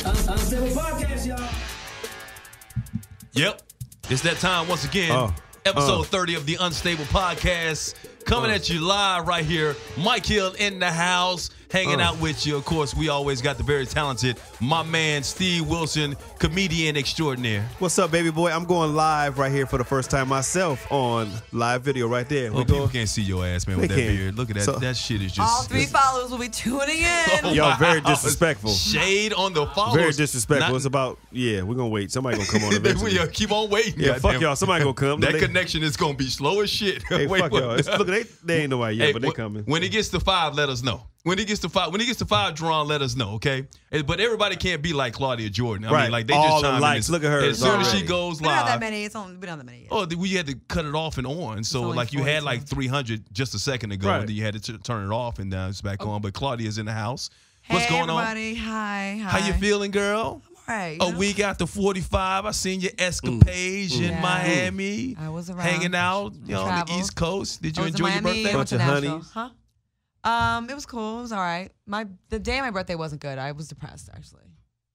Unstable Podcast, y'all. Yep. It's that time once again. Episode 30 of the Unstable Podcast. Coming at you live right here. Mike Hill in the house. Hanging out with you. Of course, we always got the very talented, my man, Steve Wilson, comedian extraordinaire. What's up, baby boy? I'm going live right here for the first time myself on live video right there. People can't see your ass, man, with that beard. Look at that. That shit is just... All 3 followers will be tuning in. Oh, y'all very disrespectful. Shade on the followers. Very disrespectful. It's about, we're going to wait. Somebody going to come on eventually. We keep on waiting. Yeah, fuck y'all. Somebody going to come. That connection is going to be slow as shit. Hey, fuck y'all. Look, they ain't nobody yet, but they coming. When it gets to 5, let us know. When he gets to 5, Jaron, let us know, okay? But everybody can't be like Claudia Jordan. I mean, like they all just chime the likes. in. Look at her. As soon as she goes live, we don't have that many. It's only been on that many. Yet. Oh, we had to cut it off and on. So like you had like 300 just a second ago, and then you had to turn it off, and now it's back on. But Claudia's in the house. What's going everybody. on? Hi. How you feeling, girl? I'm all right. A week after 45, I seen your escapades in Miami. I was around. Hanging out, on the East Coast. Did you enjoy your birthday? Bunch of honeys. Huh? It was cool. It was all right. The day of my birthday wasn't good. I was depressed, actually.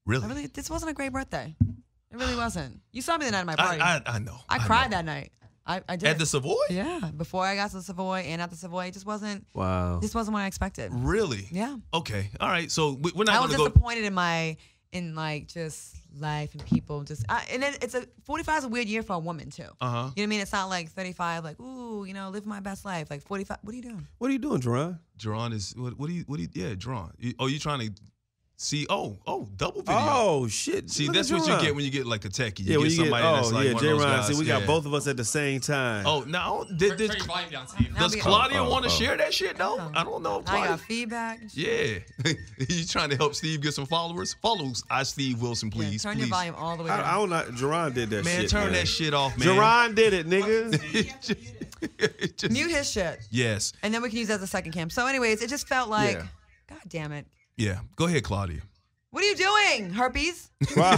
Really? This wasn't a great birthday. It really wasn't. You saw me the night of my party. I know. I cried that night. I did. At the Savoy? Yeah. Before I got to the Savoy and at the Savoy, it just wasn't. Wow. This wasn't what I expected. Really? Yeah. Okay. All right. So we're not I going was to go. disappointed in like just life and people. And then 45 is a weird year for a woman too. You know what I mean? It's not like 35, like ooh, live my best life. Like 45. What are you doing? What are you doing, Jaron? Jaron is Jaron. You trying to see? Oh, double video. Oh shit! See, Look that's what you get when you get like a techie. You get somebody that's like one of those guys. See, we got both of us at the same time. Oh, now does Claudia want to share that shit though? I don't know. I got feedback. Yeah, you trying to help Steve get some followers? Follow Steve Wilson, please. Turn your volume all the way down. I don't know. Jaron did that shit. Man, turn that shit off, man. Jaron did it, nigga. Mute his shit. Yes. And then we can use that as a second cam. So, anyways, it just felt like, God damn it. Yeah. Go ahead, Claudia. What are you doing, herpes? Wow.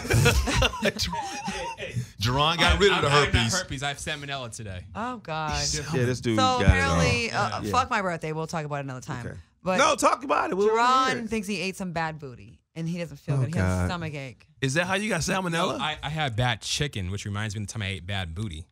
Jaron got rid of the herpes. I have herpes. I have salmonella today. Oh, God. Yeah, this dude So, got apparently, it all. fuck my birthday. We'll talk about it another time. Okay. But no, talk about it. Jaron thinks he ate some bad booty, and he doesn't feel good. He has a stomach ache. Is that how you got salmonella? No, I had bad chicken, which reminds me of the time I ate bad booty.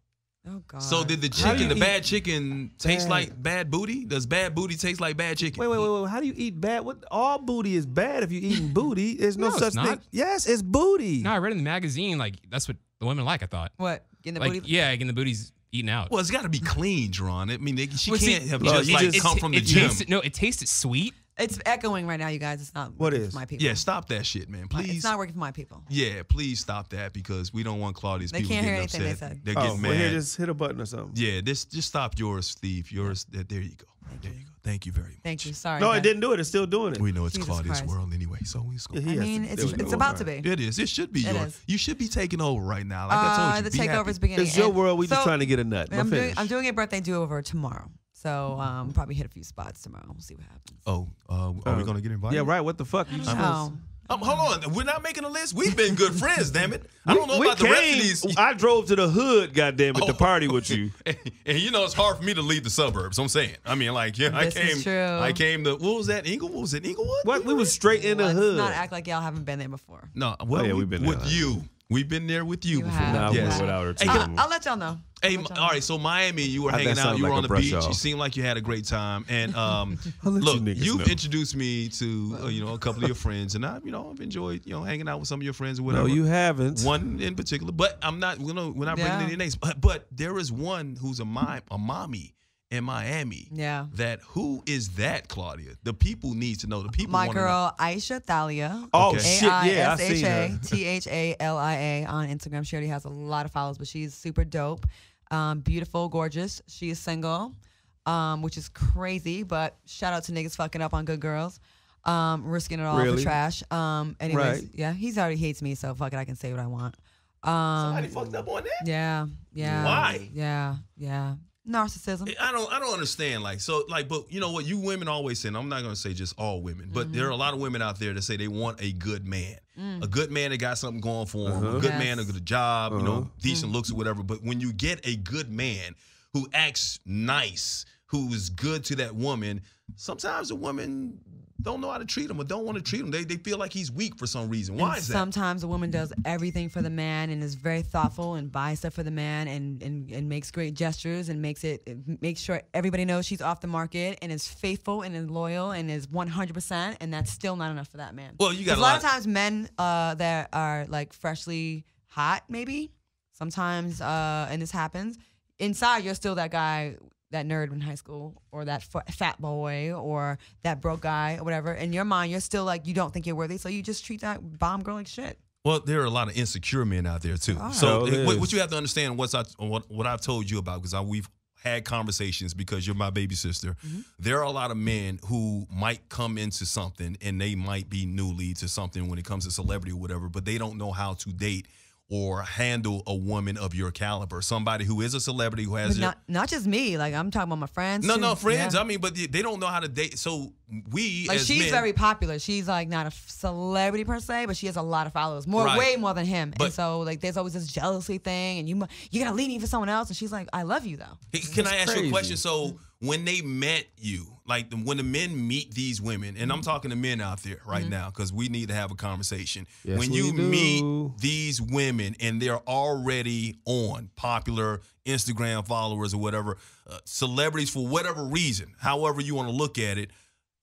Oh, God. So did the chicken, the bad chicken, taste like bad booty? Does bad booty taste like bad chicken? Wait. How do you eat bad? What? All booty is bad if you eating booty. There's no such it's not. thing. Yes, it's booty. No, I read in the magazine, like, that's what the women like, I thought. What? Getting the Like, booty? yeah, getting the booty's eaten out. Well, it's got to be clean, Jaron. I mean, she Well, can't see, have well, just you like just- come from the gym. It tasted sweet. It's echoing right now, you guys. It's not What working is? for my people. Yeah, stop that shit, man. Please. It's not working for my people. Yeah, please stop that because we don't want Claudia's They people can't hear getting anything they upset. said. They're getting mad. Well, here, just hit a button or something. Yeah, just stop yours, Steve. Yours. There you go. There you go. Thank you very much. Thank you. Sorry. No, guys. it didn't do it. It's still doing it. We know it's Jesus Claudia's Christ. world anyway, so we just go. I mean, it's about to be. It is. It should be It yours. is. You should be taking over right now. Like I told you. The Be takeover's happy. beginning. It's your and world. We just so trying to get a nut. I'm doing a birthday do-over tomorrow. So probably hit a few spots tomorrow. We'll see what happens. Oh, are we gonna get invited? Yeah, right. What the fuck? You Oh. Hold on. We're not making a list. We've been good friends, damn it. I don't know about the rest of these. I drove to the hood, goddamn it, to party with you. And you know it's hard for me to leave the suburbs. I'm saying. I mean, like, yeah, This is true. I came to what was that? Inglewood? Was it Inglewood? What? We was straight in the Let's hood. not act like y'all haven't been there before. No. Well, yeah, we've been there. with you. We've been there with you You before. have. Nah, we Yes. went without her too. I'll let y'all know. Hey, all right. So Miami, you were hanging That out. sounds You were like on a the brush beach. off. You seemed like you had a great time. And let look, you niggas you've know. introduced me to a couple of your friends, and I've enjoyed hanging out with some of your friends or whatever. No, you haven't. One in particular, but we're not bringing any names. But there is one who's a mommy in Miami. Yeah. Who is that, Claudia? The people need to know. The people My wanna girl, Aisha Thalia. Oh, Okay. shit, yeah, I seen her. AISHATHALIA on Instagram. She already has a lot of followers, but she's super dope. Beautiful, gorgeous. She is single, which is crazy, but shout out to niggas fucking up on good girls. Risking it all Really? for trash. Anyways, Right. yeah, he's already hates me, so fuck it, I can say what I want. Somebody fucked up on that? Yeah. Why? Yeah. Narcissism. I don't understand. But you know what? You women always say, and I'm not going to say just all women, but there are a lot of women out there that say they want a good man. A good man that got something going for him. A good man, a good job, decent looks or whatever. But when you get a good man who acts nice, who is good to that woman, sometimes the woman don't know how to treat him or don't want to treat him. They feel like he's weak for some reason. Why is that? Sometimes a woman does everything for the man and is very thoughtful and buys stuff for the man and makes great gestures and makes sure everybody knows she's off the market and is faithful and is loyal and is 100%, and that's still not enough for that man. Well, you got a lot of times men that are like freshly hot, maybe sometimes, and this happens. Inside, you're still that guy, that nerd in high school, or that fat boy, or that broke guy, or whatever. In your mind, you're still like, you don't think you're worthy, so you just treat that bomb girl like shit. Well, there are a lot of insecure men out there too. So what you have to understand, what I've told you about, because we've had conversations, because you're my baby sister. There are a lot of men who might come into something and they might be newly to something when it comes to celebrity or whatever, but they don't know how to date or handle a woman of your caliber, somebody who is a celebrity who has not just me. Like, I'm talking about my friends. No, friends. Yeah. I mean, but they don't know how to date. So we, like, as she's men, very popular. She's like not a celebrity per se, but she has a lot of followers, way more than him. And so like, there's always this jealousy thing, and you're gonna leave me for someone else. And she's like, I love you though. Can I ask you a question? So when they met you, like when the men meet these women, and I'm talking to men out there right now, because we need to have a conversation. Yes, when you meet these women and they're already on popular Instagram followers or whatever, celebrities for whatever reason, however you want to look at it,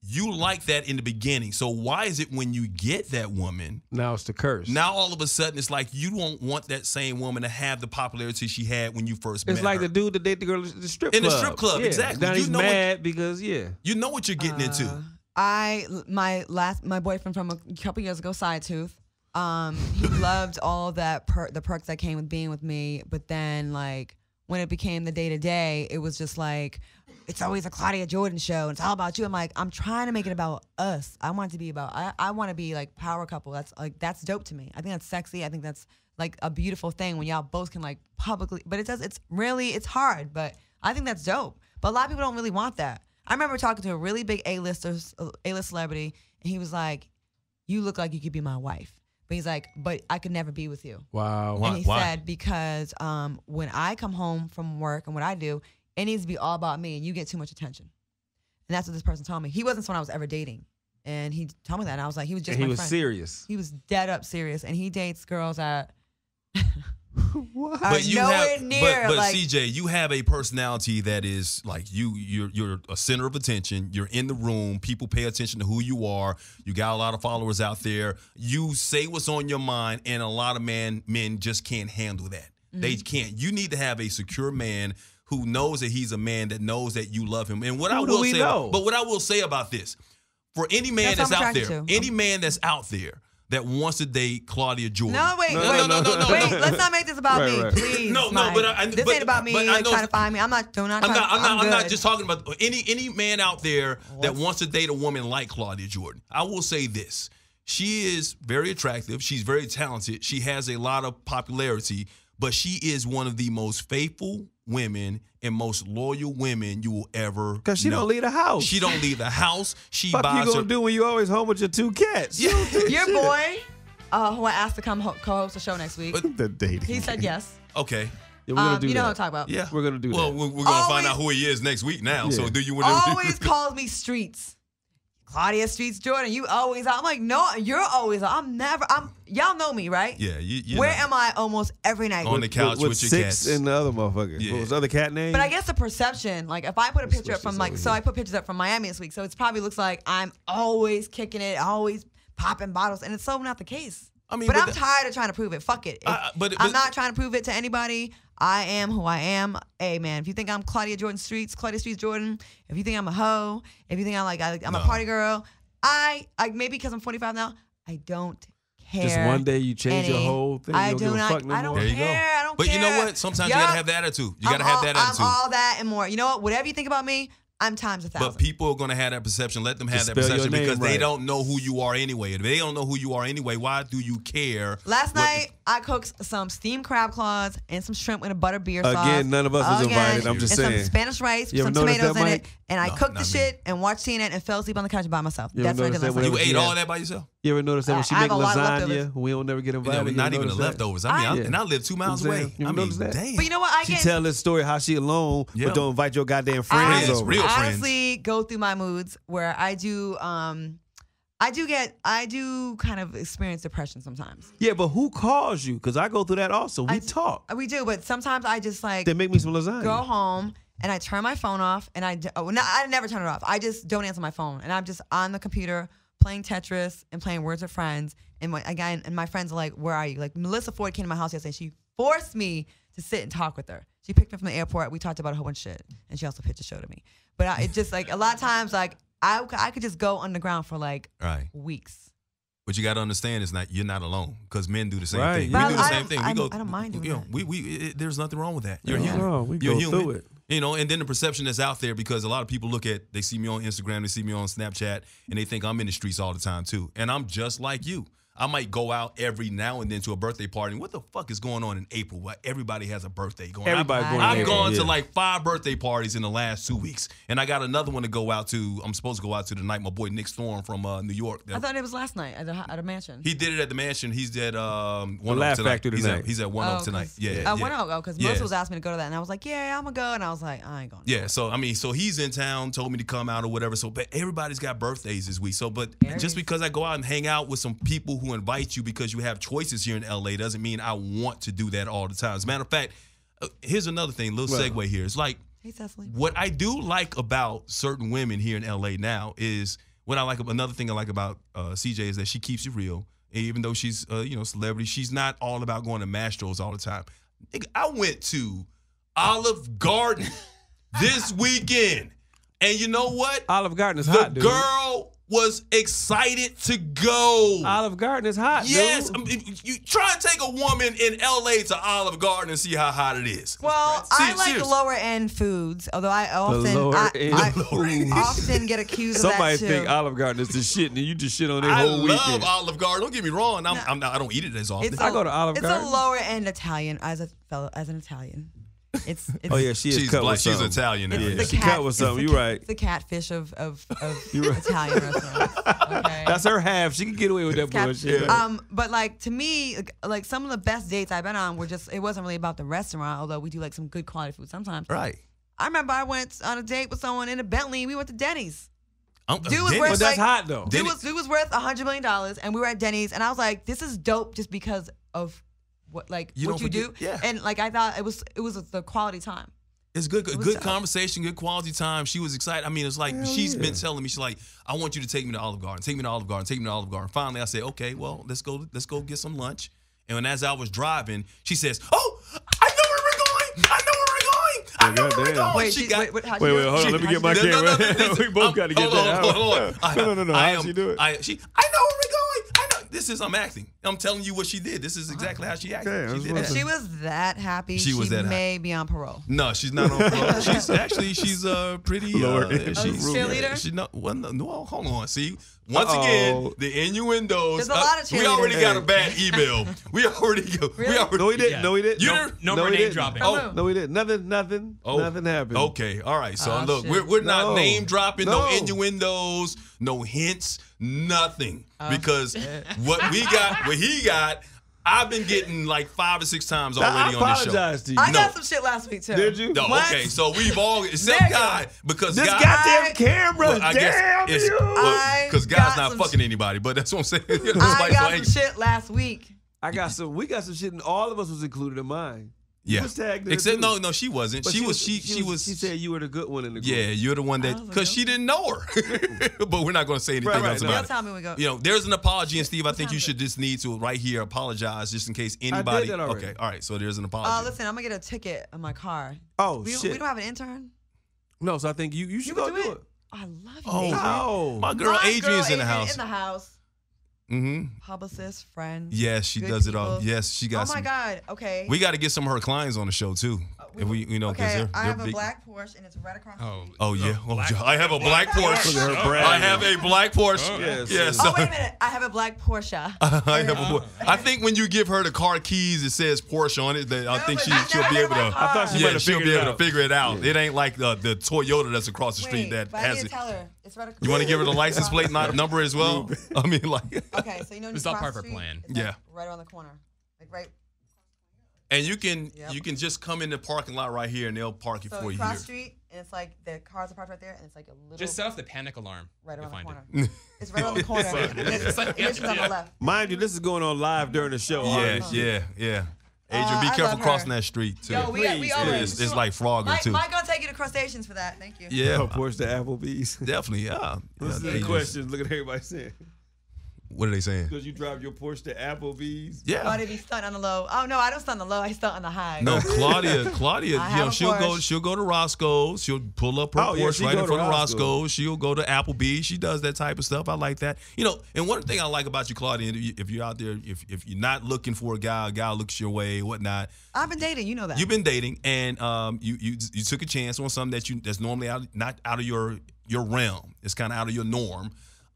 you like that in the beginning. So why is it when you get that woman, now it's the curse? Now all of a sudden it's like you don't want that same woman to have the popularity she had when you first met her? It's like the dude that dated the girl in the strip club. In the strip club, yeah. exactly. Now he's mad because you know what you're getting into. My boyfriend from a couple years ago, Side Tooth. He loved all that the perks that came with being with me, but then like when it became the day to day, it was just like, it's always a Claudia Jordan show, and it's all about you. I'm like, I'm trying to make it about us. I want it to be about, I want to be like power couple. That's dope to me. I think that's sexy. I think that's like a beautiful thing when y'all both can like publicly, but it's hard, but I think that's dope. But a lot of people don't really want that. I remember talking to a really big A-list celebrity, and he was like, you look like you could be my wife. But he's like, but I could never be with you. Wow. And he said, because when I come home from work and what I do, it needs to be all about me, and you get too much attention. And that's what this person told me. He wasn't someone I was ever dating. And he told me that, and I was like, he was just my friend. He was serious. He was dead up serious, and he dates girls that what? But you nowhere near. But like, CJ, you have a personality that is like you're a center of attention. You're in the room. People pay attention to who you are. You got a lot of followers out there. You say what's on your mind, and a lot of men just can't handle that. They can't. You need to have a secure man who knows that he's a man that knows that you love him. And what I will say about this, for any man that's out there, any man that's out there that wants to date Claudia Jordan. No, wait. Let's not make this about me, please. No, this ain't about me trying to find me. I'm not just talking about any man out there that wants to date a woman like Claudia Jordan. I will say this. She is very attractive. She's very talented. She has a lot of popularity, but she is one of the most faithful women and most loyal women you will ever Because she don't leave the house. She don't leave the house. She buys buys you gonna do when you always home with your two cats? Your boy, who I asked to come co-host the show next week, the dating. He said yes. Okay. Yeah, we're gonna do you know that. what I'm talking about. Yeah. We're gonna do that. Well, we're gonna find out who he is next week now. Yeah. So do you want to always calls me Streets. Claudia Streets Jordan, you always out. I'm like, no, you're always out. Y'all know me, right? Yeah. Where am I almost every night? On the couch with your six cats. and the other motherfucker. Yeah. What was the other cat name? But I guess the perception, like if I put a picture up from I put pictures up from Miami this week, so it probably looks like I'm always kicking it, always popping bottles, and it's so not the case. I mean, but I'm tired of trying to prove it. Fuck it. I'm not trying to prove it to anybody. I am who I am. Hey, man, if you think I'm Claudia Streets Jordan, if you think I'm a hoe, if you think I'm a party girl, I maybe because I'm 45 now, I don't care. Just one day you change your whole thing. I don't give a fuck no I don't more. care. I don't but care. You know what? Sometimes you gotta have the attitude. You gotta have that attitude. I'm all that and more. You know what? Whatever you think about me, I'm times 1,000. But people are going to have that perception. Let them have that perception because they don't know who you are anyway. If they don't know who you are anyway, why do you care? Last night, I cooked some steamed crab claws and some shrimp with a butter beer sauce. Again, none of us was invited. I'm just saying. And some Spanish rice with some tomatoes in it. And I cooked the shit and watched CNN and fell asleep on the couch by myself. That's what I did last night. You ate all that by yourself? You ever notice that when she make lasagna, we don't never get invited? Yeah, not even the leftovers. I mean, and I live 2 miles away. I mean, damn. But you know what? She tell this story how she alone, but don't invite your goddamn friends over. Real friends. I honestly go through my moods where I do I do kind of experience depression sometimes. Yeah, but who calls you? Because I go through that also. We talk. We do, but sometimes I just like Then make me some lasagna. go home and I turn my phone off and I never turn it off. I just don't answer my phone and I'm just on the computer playing Tetris and playing Words with Friends. And my friends are like, "Where are you?" Like Melissa Ford came to my house yesterday. She forced me to sit and talk with her. She picked me up from the airport. We talked about a whole bunch of shit, and she also pitched a show to me. But it just like a lot of times like. I could just go underground for like weeks. What you got to understand is you're not alone because men do the same thing. But We do the same thing. I don't mind doing that. There's nothing wrong with that. You're human. No, we You're go human. through it. You know, and then the perception that's out there because a lot of people they see me on Instagram, they see me on Snapchat, and they think I'm in the streets all the time too. And I'm just like you. I might go out every now and then to a birthday party. What the fuck is going on in April? Where everybody has a birthday going. I've gone to like 5 birthday parties in the last 2 weeks, and I got another one to go out to. I'm supposed to go out to tonight. My boy Nick Storm from New York. I thought it was last night at a mansion. He did it at the mansion. He's at One Laugh Oak Factory tonight. He's at One Oak tonight. Yeah, One Oak, because Melissa was asking me to go to that, and I was like, yeah, I'm gonna go, and I was like, I ain't going. Yeah, so I mean, so he's in town, told me to come out or whatever. So, but everybody's got birthdays this week. So, but just because I go out and hang out with some people who invite you because you have choices here in LA doesn't mean I want to do that all the time. As a matter of fact, here's another thing, little segue here. It's like, hey, Cecily. What I do like about certain women here in LA now is another thing I like about CJ is that she keeps it real. Even though she's celebrity, she's not all about going to Mastros all the time. I went to Olive Garden this weekend, and you know what? Olive Garden is hot, dude. The girl was excited to go. Olive Garden is hot, yes, dude. I mean, you try and take a woman in LA to Olive Garden and see how hot it is. Well, I like the lower end foods, although I often get accused of that too. Somebody think Olive Garden is the shit, and you just shit on their whole weekend. I love Olive Garden. Don't get me wrong. I don't eat it as often. I go to Olive Garden. It's a lower end Italian as an Italian. It's oh yeah, she's cut black. with She's something. Italian now. Yeah, she cut with something. You're right. It's the catfish of Italian restaurants. Okay? That's her half. She can get away with that bullshit. But like to me, like some of the best dates I've been on were it wasn't really about the restaurant, although we do like some good quality food sometimes. Right. I remember I went on a date with someone in a Bentley and we went to Denny's. Dude was but worth that's hot though. Dude was worth $100 million, and we were at Denny's, and I was like, this is dope just because of what you do. Yeah. And like I thought it was the quality time. It's good conversation, good quality time. She was excited. I mean, it's like she's been telling me, she's like, I want you to take me to Olive Garden, take me to Olive Garden, take me to Olive Garden. Finally, I said, okay, well, let's go get some lunch. And when as I was driving, she says, oh, I know where we're going. I know where we're going. I know where we're going. Wait, wait, hold on. Let me get my camera. We both got to get that out. Hold on. No. How she do it? I know where we're going. I know. I'm acting. I'm telling you what she did. This is exactly how she acted. Okay, she did if she was that happy, she may be on parole. No, she's not on parole. She's pretty. Cheerleader? No, hold on. See, once again, the innuendos. There's a lot of cheerleaders. We already got a bad email. We already go. Really? No, he didn't. No, he didn't. No more name dropping. No, he didn't. Nothing happened. Okay, all right. So look, shit. we're not name dropping, no innuendos, no hints, nothing. Because what he got, I've been getting like 5 or 6 times already on this show. To you. I got some shit last week too. Did you? No, What? okay, so we've all except Guy because This Guy, goddamn camera. well, I guess Damn it's you. because Guy's got not some fucking anybody, but that's what I'm saying. I got some shit last week. We got some shit, and all of us was included in mine. You Yeah. was tagged in Except too. no, she wasn't. But She was. She said you were the good one in the group. Yeah, you're the one that because she didn't know her. But we're not going to say anything else no. about You'll it. tell me when we go. You know, there's an apology, and Steve, I think you should just need to right here apologize just in case anybody. that already. Okay, all right. So there's an apology. Listen, I'm gonna get a ticket on my car. Oh, We shit. don't have an intern. No, so I think you should go do it. I love you. Oh, Adrian. Oh. my girl Adrian's in the Adrian house. In the house. Mm-hmm. Publicist, friend. Yes, she good does it all. people. Yes, she got. Oh my God. Okay. We got to get some of her clients on the show too. If we, because okay, I they're have a big. black Porsche and it's right across the street. Oh yeah. I have a black Porsche. Look at her I brand. have a black Porsche. Yes. Yes. Oh, wait a minute. I have a black Porsche. I think when you give her the car keys, it says Porsche on it. I think she'll be able to. I thought she might have she'll figured be it able out. to figure it out. It ain't like the Toyota that's across the street that but I has need to it. tell her. It's right across. You want to give her the license plate number as well? I mean, like. Okay, so you know It's all part of her plan. It's Yeah. right around the corner. Like right. And you can just come in the parking lot right here, and they'll park it So for you cross here. street, and it's like the cars are parked right there, and it's like a little. Just set off the panic alarm. right You'll around the find corner. It's right around the corner. It's on the left. Mind you, this is going on live during the show. Yeah. Adrian, be I careful love her. crossing that street too. Yo, we always. It's like frogging Mike, too. Mike gonna take you to crustaceans for that. Thank you. Yeah, Porsche to Applebee's. definitely. Yeah. This is the questions. Look at everybody saying. What are they saying? Because you drive your Porsche to Applebee's. Yeah. Claudia be stunt on the low. Oh no, I don't stunt on the low. I stunt on the high. No, Claudia, I have a she'll go to Roscoe's. She'll pull up her Porsche right in front of Roscoe's. She'll go to Applebee's. She does that type of stuff. I like that. And one thing I like about you, Claudia, if you're out there, if you're not looking for a guy looks your way, whatnot. I've been dating. You know that. You've been dating, and you took a chance on something that's normally not out of your realm. It's kind of out of your norm.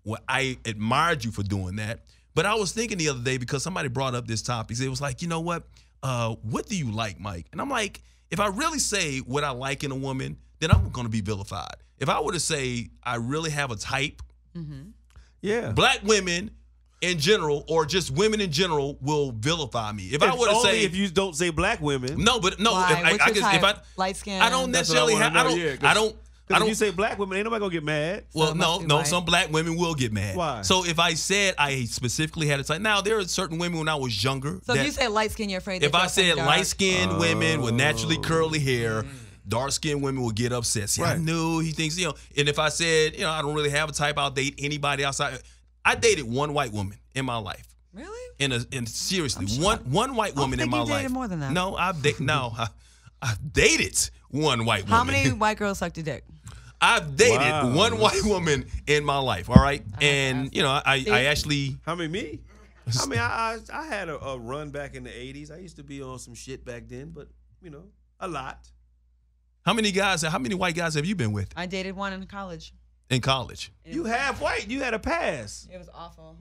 Well, I admired you for doing that. But I was thinking the other day, because somebody brought up this topic, it was like, you know what do you like, Mike? And I'm like, if I really say what I like in a woman, then I'm going to be vilified. If I were to say I really have a type, black women in general, or just women in general, will vilify me. If I were to say, if you don't say black women. no, but no, Why? What's your type? Light skin. I don't necessarily have. If you say black women, ain't nobody gonna get mad. Well, So it must be no, white. some black women will get mad. Why? So if I said I specifically had a type, now there are certain women when I was younger. So if you say light skin, you're afraid. if that I you'll said offend dark. light-skinned women with naturally curly hair, dark-skinned women will get upset. See, I Right. knew he thinks, and if I said, I don't really have a type, I'll date anybody outside. I dated one white woman in my life. Really? And seriously, one white woman in think my you dated life. more than that. No, I've dated one white woman. How many white girls sucked your dick? I've dated Wow. one white woman in my life, all right? And, I actually... How many me? I mean, I had a run back in the 80s. I used to be on some shit back then, but, a lot. How many white guys have you been with I dated one in college. in college? You half white. You had a pass. It was awful.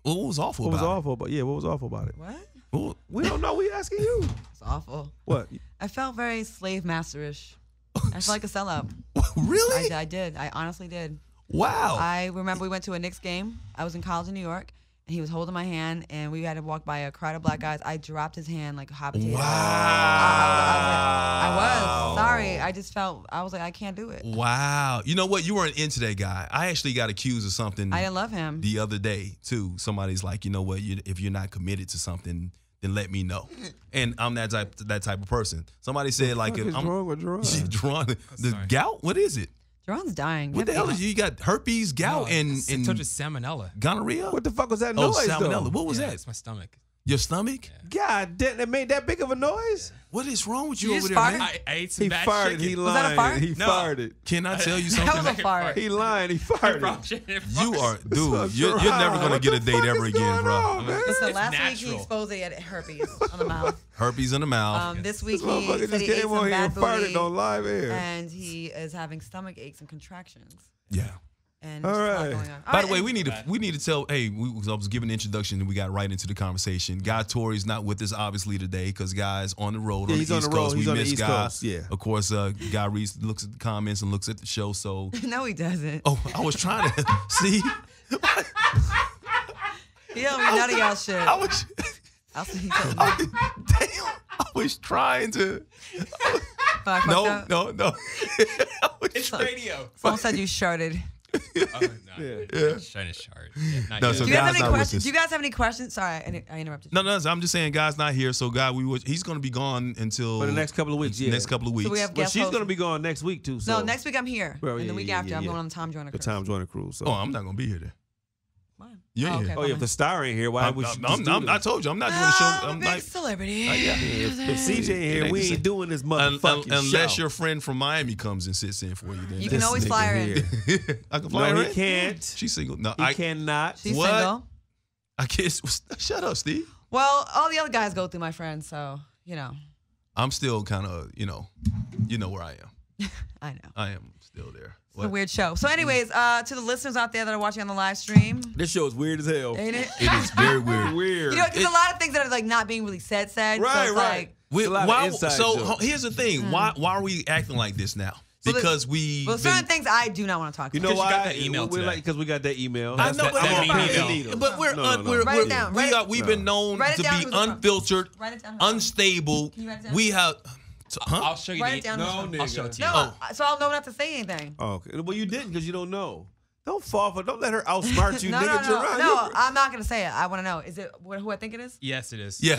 What was awful What was about awful about? Yeah, what was awful about it? What? We don't know. We asking you. It's awful. What? I felt very slave masterish. I felt like a sellout. Really? I did. I honestly did. Wow. I remember we went to a Knicks game. I was in college in New York, and he was holding my hand, and we had to walk by a crowd of black guys. I dropped his hand like a hot potato. Wow. I was sorry. I was like, I can't do it. Wow. You know what? You weren't into that guy. I actually got accused of something I didn't love him. the other day, too. Somebody's like, you know what? If you're not committed to something, then let me know. And I'm that type of person. Somebody said, like, What is I'm wrong with Jaron? Jaron, the sorry. gout? What is it? Jaron's dying. What the hell is you got herpes, gout, and such as salmonella. gonorrhea? What the fuck was that Oh, noise, salmonella. though? What was Yeah, that? it's my stomach. Your stomach? God damn, that made that big of a noise? What is wrong with you You over just there, man? farted? I ate some He bad farted. chicken. He Was that a lying. fart? He No. farted. Can I tell you That was something? a fart. He lying. He farted. You are, dude. You're never gonna get a date ever again, bro. Listen, last week natural. he exposed he had herpes on the mouth. Herpes in the mouth. This week This he motherfucker said just he ate came on some here bad and farted booty, on live air. and he is having stomach aches and contractions. Yeah. And All there's a lot right. going on. By the way, we need to tell. Hey, I was giving an introduction and we got right into the conversation. Guy Tori's not with us obviously today because Guy's on the road. Yeah, on he's the on East the road. Coast. He's We on the miss East Guy. Coast, yeah. Of course, Guy reads, looks at the comments and looks at the show. So, No, he doesn't. oh, I was trying to see. He don't read none of y'all shit. I was. I'll see he told me. Damn, I was trying to. Oh, I fucked up? No. It's radio. Someone said you sharded. Oh, no. Yeah. Trying to shard. Yeah, not No, yet. so Do you guys have Guy's any not with questions? us. Do you guys have any questions? Sorry, I interrupted you. No, I'm just saying, Guy's not here. So, Guy, he's going to be gone until For the next couple of weeks, yeah. Next couple of weeks. So we have But guest she's hosts. going to be gone next week, too. So. No, next week I'm here. Well, and yeah, the week yeah, after yeah, I'm yeah. going on the Tom Joyner The cruise. Tom Joyner cruise. So. Oh, I'm not going to be here then. Why? You ain't Oh, here. okay, Oh, yeah, if fine. the star ain't here, why would you just do I this? told you, I'm not doing the show. I'm a I'm big like, celebrity. If CJ ain't here, we ain't doing this motherfucking unless show. your friend from Miami comes and sits in for you. Then You can This always nigga fly her in. here. I can fly No, her he in. can't. She's single. No, He I cannot. She's What? single. I can't. Shut up, Steve. Well, all the other guys go through my friends, so, you know. I'm still kind of, you know where I am. I know. I am still there. It's a weird show. So anyways, to the listeners out there that are watching on the live stream, This show is weird as hell. ain't it? It is very weird. Weird. You know, there's a lot of things that are like not being really said. So Right, it's right. like, We- It's a lot of why, inside so jokes. here's the thing. Why are we acting like this now? because we. Well, certain things I do not want to talk about. You know Because you why? got that email We're today. like because we got that email. I know, but that mean email. But we're Write it down. we've been known Write it to down be who's from. unfiltered, Write it down. unstable. Can you write it down? We have. Huh? I'll show you Write it down. No, who's I'll show it to you. from. No, so I'll know not to say anything. Oh, okay. Well, you didn't because you don't know. Don't fall for. Don't let her outsmart you, No, nigga. no, Jaron. no. I'm not gonna say it. I want to know. Is it who I think it is? Yes, it is. Yeah.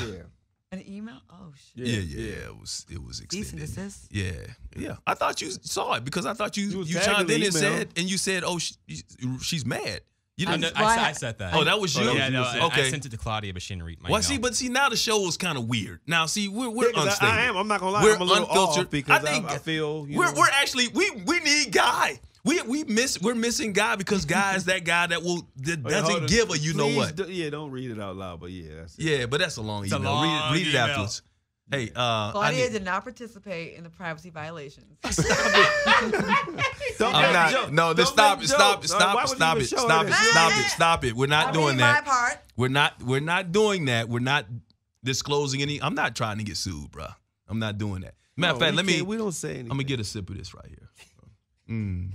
An email? Oh shit. Yeah. It was Decent extended. assist. Yeah. I thought you saw it because I thought you was chimed tagging in the email. and you said, oh, she's mad. You I, didn't. I said that. Oh, that was you. Yeah, no, I Okay. sent it to Claudia, but she didn't read my Well, email. see, now the show is kind of weird. Now, see, we're Yeah, 'cause unstable. I am. I'm not gonna lie. We're I'm a little unfiltered off because I think I feel we're actually we need Guy. We're missing Guy because Guy is that guy that doesn't give a you know what. Don't read it out loud, but yeah, that's it. Yeah, but that's a long It's a email. long read it email. afterwards. Hey, I Claudia need, did not participate in the privacy violations. Don't I'm make not. jokes. No, Don't stop make it. Stop it. jokes. Why Stop would it. you Stop even it. show Stop that? it. Stop it. We're not I doing mean, that. my part. We're not doing that. We're not disclosing any. I'm not trying to get sued, bro. I'm not doing that. Matter of No, fact, we don't say anything. I'm gonna get a sip of this right here.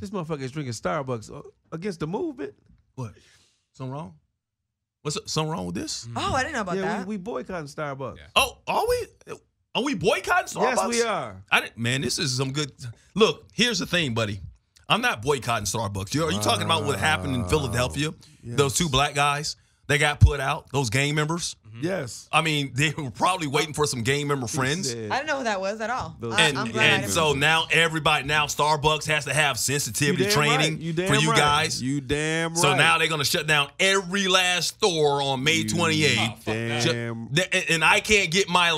This motherfucker is drinking Starbucks against the movement. What? Something wrong? Something wrong with this? Oh, I didn't know about Yeah, that. we boycotting Starbucks. Yeah. Oh, are we? Are we boycotting Starbucks? Yes, we are. Man, this is some good. Look, here's the thing, buddy. I'm not boycotting Starbucks. Are you talking about what happened in Philadelphia? yes. Those two black guys that got put out, those gang members. Yes. I mean, they were probably waiting for some gang member friends. Said- I didn't know who that was at all. Those- I'm And, glad I and didn't. so now Starbucks has to have You sensitivity damn training right. You damn for you right. guys. You damn right. So now they're going to shut down every last store on May 28th. Damn. And I can't get my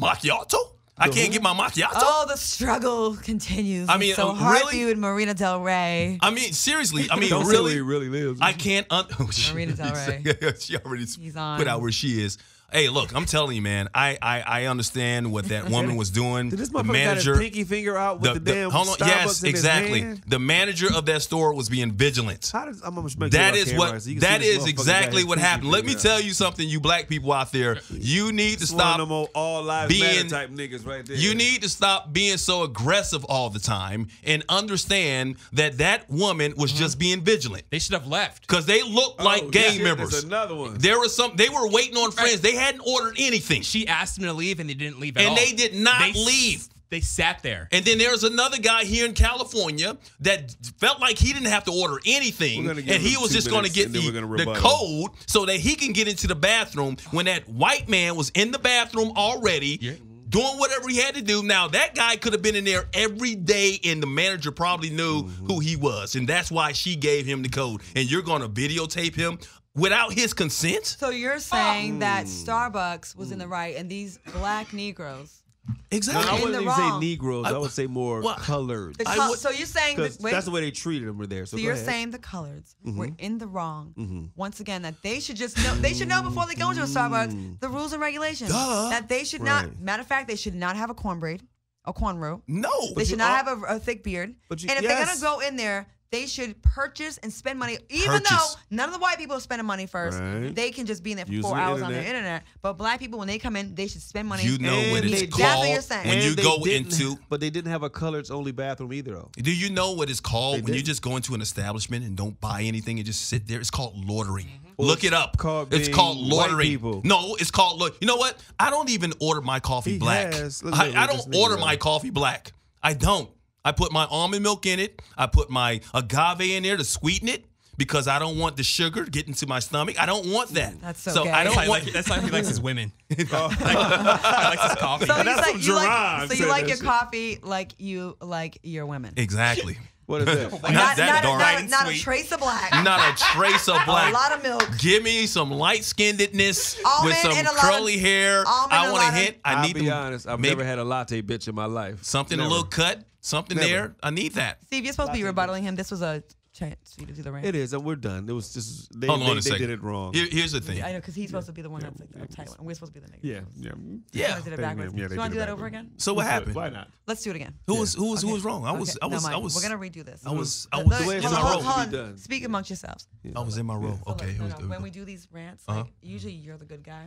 macchiato? I can't get my macchiato? Oh, the struggle continues. I mean, It's so hard really? for you in Marina Del Rey. I mean, seriously. I mean, Don't say where really? he really lives. I can't. Marina Del Rey. She already He's on. put out where she is. Hey, look, I'm telling you, man. I understand what that woman was doing. Did this The motherfucker manager. got his pinky finger out with the damn hold on, Starbucks yes, in his exactly. hand? The manager of that store was being vigilant. How does, I'm gonna make That sure is our what. camera so you can That see this is motherfucker exactly got his what pinky happened. Let me finger tell out. you something, you black people out there. You need to It's one of stop. them old all lives matter being- type niggas right there. You need to stop being so aggressive all the time and understand that woman was just being vigilant They should have left. because they looked Oh, like gang shit, members. There's another one. There was some. They were waiting on friends. They hadn't ordered anything. She asked them to leave, and they didn't leave at all. And they did not They leave. They sat there. And then there's another guy here in California that felt like he didn't have to order anything, We're gonna give and he him was 2 just going to minutes, get and then we're gonna the rebuttal. code so that he can get into the bathroom when that white man was in the bathroom already. Yeah. Doing whatever he had to do. Now, that guy could have been in there every day, and the manager probably knew who he was. And that's why she gave him the code. And you're going to videotape him without his consent? So you're saying that Starbucks was in the right and these black Negroes. No, Exactly. I in wouldn't the even say wrong. Negroes. I would say more Well, colored. So you're saying that, Because that's the way they treated them were there. So So go you're ahead. saying the coloreds were in the wrong. Once again, that they should just know. They should know before they go into a Starbucks the rules and regulations. Duh. That they should Right. not. Matter of fact, they should not have a cornrow. No. They should not have a thick beard. But you- And if they're yes. gonna go in there, they should purchase and spend money. Even though Purchase. none of the white people are spending money first, Right. they can just be in there for Using 4 the hours on their internet. internet. But black people, when they come in, they should spend money. You know what And it's they- called That's what you're saying. when you And they go didn't- into. But they didn't have a coloreds only bathroom either, though. Do you know what it's called They when you didn't. just go into an establishment and don't buy anything and just sit there? It's called loitering. Well, Look it up. it's called being white loitering. people. No, it's called look. You know what? I don't even order my coffee He black. has. Look I at don't this nigga order go. my coffee black. I don't. I put my almond milk in it. I put my agave in there to sweeten it because I don't want the sugar getting to my stomach. I don't want that. That's so so gay. I don't want. That's how he likes his women. He likes his coffee. So That's what you like Jaron so you said like that your shit. coffee like you like your women. Exactly. What is that? Not that dark. Not a Sweet. trace of black. Not a trace of black. A lot of milk. Give me some light skinnedness Almond with some and a lot of- curly hair. almond I and a want lot to of- hint. I I'll need be them- honest. I've maybe never had a latte bitch in my life. something Never. a little cut, something Never. there. I need that. Steve, you're supposed to be rebuttaling him. This was a chance for you to do the rant. It is, and we're done. It was just they, Hold on a they second. did it wrong. Here's the thing. I know, because he's supposed to be the one that's like the uptight one. And we're supposed to be the negative. yeah, Yeah. I did it They- backwards. yeah, Do they you want did to it do that over backwards. again? So what happened? Why not? Let's do it again. Who was wrong? I Okay. was No, Mike, I was we're gonna redo this. I was The way it's in my supposed row. to be done. Speak amongst yourselves. I was in my row. So Okay. look, it was no, good. when we do these rants, Uh-huh. like usually you're the good guy.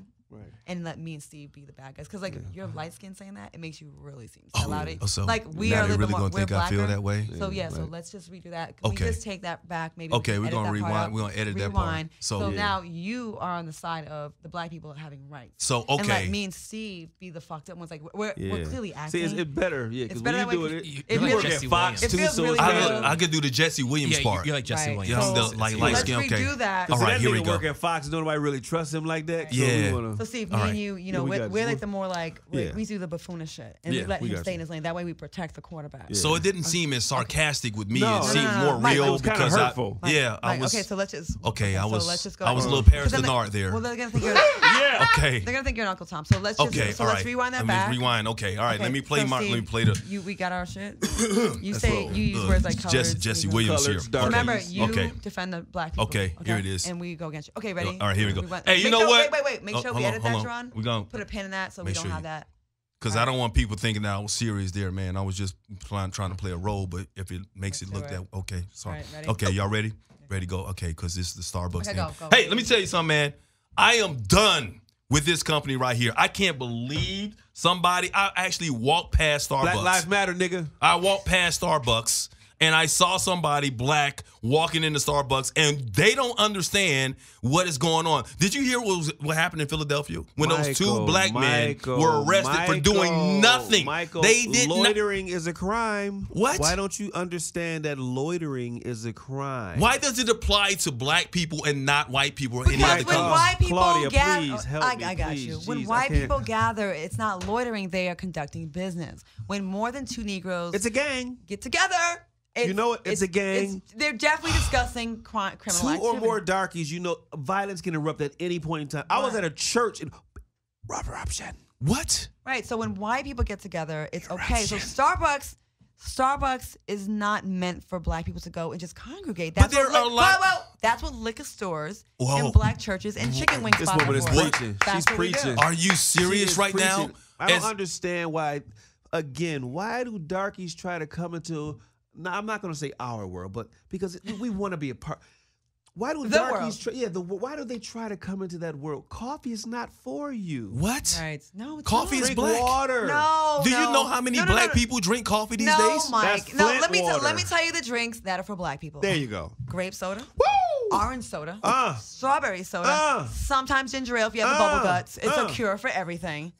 and let me and Steve be the bad guys. Because like if you're light skinned saying that, it makes you really seem sellout. So like we now are a they little really more. gonna think I feel blacker. that way. So so let's just redo that. Can we just take that back? Maybe. Okay, we're edit gonna that part rewind. out, We're gonna edit that rewind. part. So now you are on the side of the black people having rights. So And let me and Steve be the fucked up ones. Like we're clearly acting. See, it's better. Yeah, It's because better when you that way. do it, It you feels- work at Fox it too, feels so really it's good. better. I could do the Jesse Williams part. You're like Jesse Right. Williams. Yeah, I'm the like So light let's skin. Okay. redo that. All So right, that here we nigga go. work at Fox, nobody really trusts him like that. Yeah. So we wanna, So Steve, All me right. and you, Yeah, we we're got like you. the more like we do the buffoonish shit, and Yeah, we let we him got stay you. in his lane. That way we protect the quarterback. So it didn't seem as sarcastic with me. No, It no, seemed no. more Mike, real it was kinda because hurtful. I was. Okay, so let's just. Okay, I so was. let's just go. I was a little Paris Because then Denard there. Well, they're gonna think you're. yeah. Okay. They're gonna think you're an Uncle Tom. So let's just. Okay. So All let's right. rewind that Let me back. rewind. Okay. All right. Okay, Let me play so my. Steve, Let me play the. We got our shit. You say you use uh, words like colors. Jesse we go- Williams Colors, here. dark. Remember, Okay. you Okay. defend the black people. Okay, here it is. And we go against you. Okay, ready? All right, here we go. went- Hey, you make know sure- what? Wait. Make Oh, sure hold we on, edit hold that, on. Jaron. We gonna Put a pin in that so we make don't sure have you- that. Because I don't want people thinking that I was serious there, man. I was just trying to play a role, but if it makes it look That's all that okay, sorry. All right, ready? Okay, y'all ready? Ready to go? Okay, because this is the Starbucks Okay, thing. go. Hey, let me tell you something, man. I am done with this company right here. I can't believe I actually walked past Starbucks. Black Lives Matter, nigga. I walked past Starbucks and I saw somebody black walking into Starbucks, and they don't understand what is going on. Did you hear what happened in Philadelphia when those two black men were arrested for doing nothing? They did loitering is a crime. What? Why don't you understand that loitering is a crime? Why does it apply to black people and not white people or any Because other when color? white people Claudia, gather, please help me, I got please. you. When Jeez, I white can't- people gather, it's not loitering; they are conducting business. When more than two Negroes It's a gang. get together, You know what? It's a gang. They're definitely discussing criminal Two activity. or more darkies, you know, violence can erupt at any point in time. I was Right. at a church in Robert Option. What? Right. So when white people get together, it's okay. So Starbucks is not meant for black people to go and just congregate. That's there what are a lot- That's what liquor stores Whoa. and black churches and chicken wing This spots woman is are for. preaching. That's She's what we do. preaching. Are you She serious is right now? preaching. I don't As- understand why. Again, why do darkies try to come into? Now, I'm not going to say our world, but because we want to be a part. Why do The darkies? world. Why do they try to come into that world? Coffee is not for you. What? Right. No, it's Coffee not. is Drink black. water. No. Do you no. know how many No, no, black no. people drink coffee these No, days? Mike. That's No, Flint let me water. tell you the drinks that are for black people. There you go. Grape soda, Woo! orange soda, Uh. strawberry soda, sometimes ginger ale if you have the bubble guts. It's a cure for everything.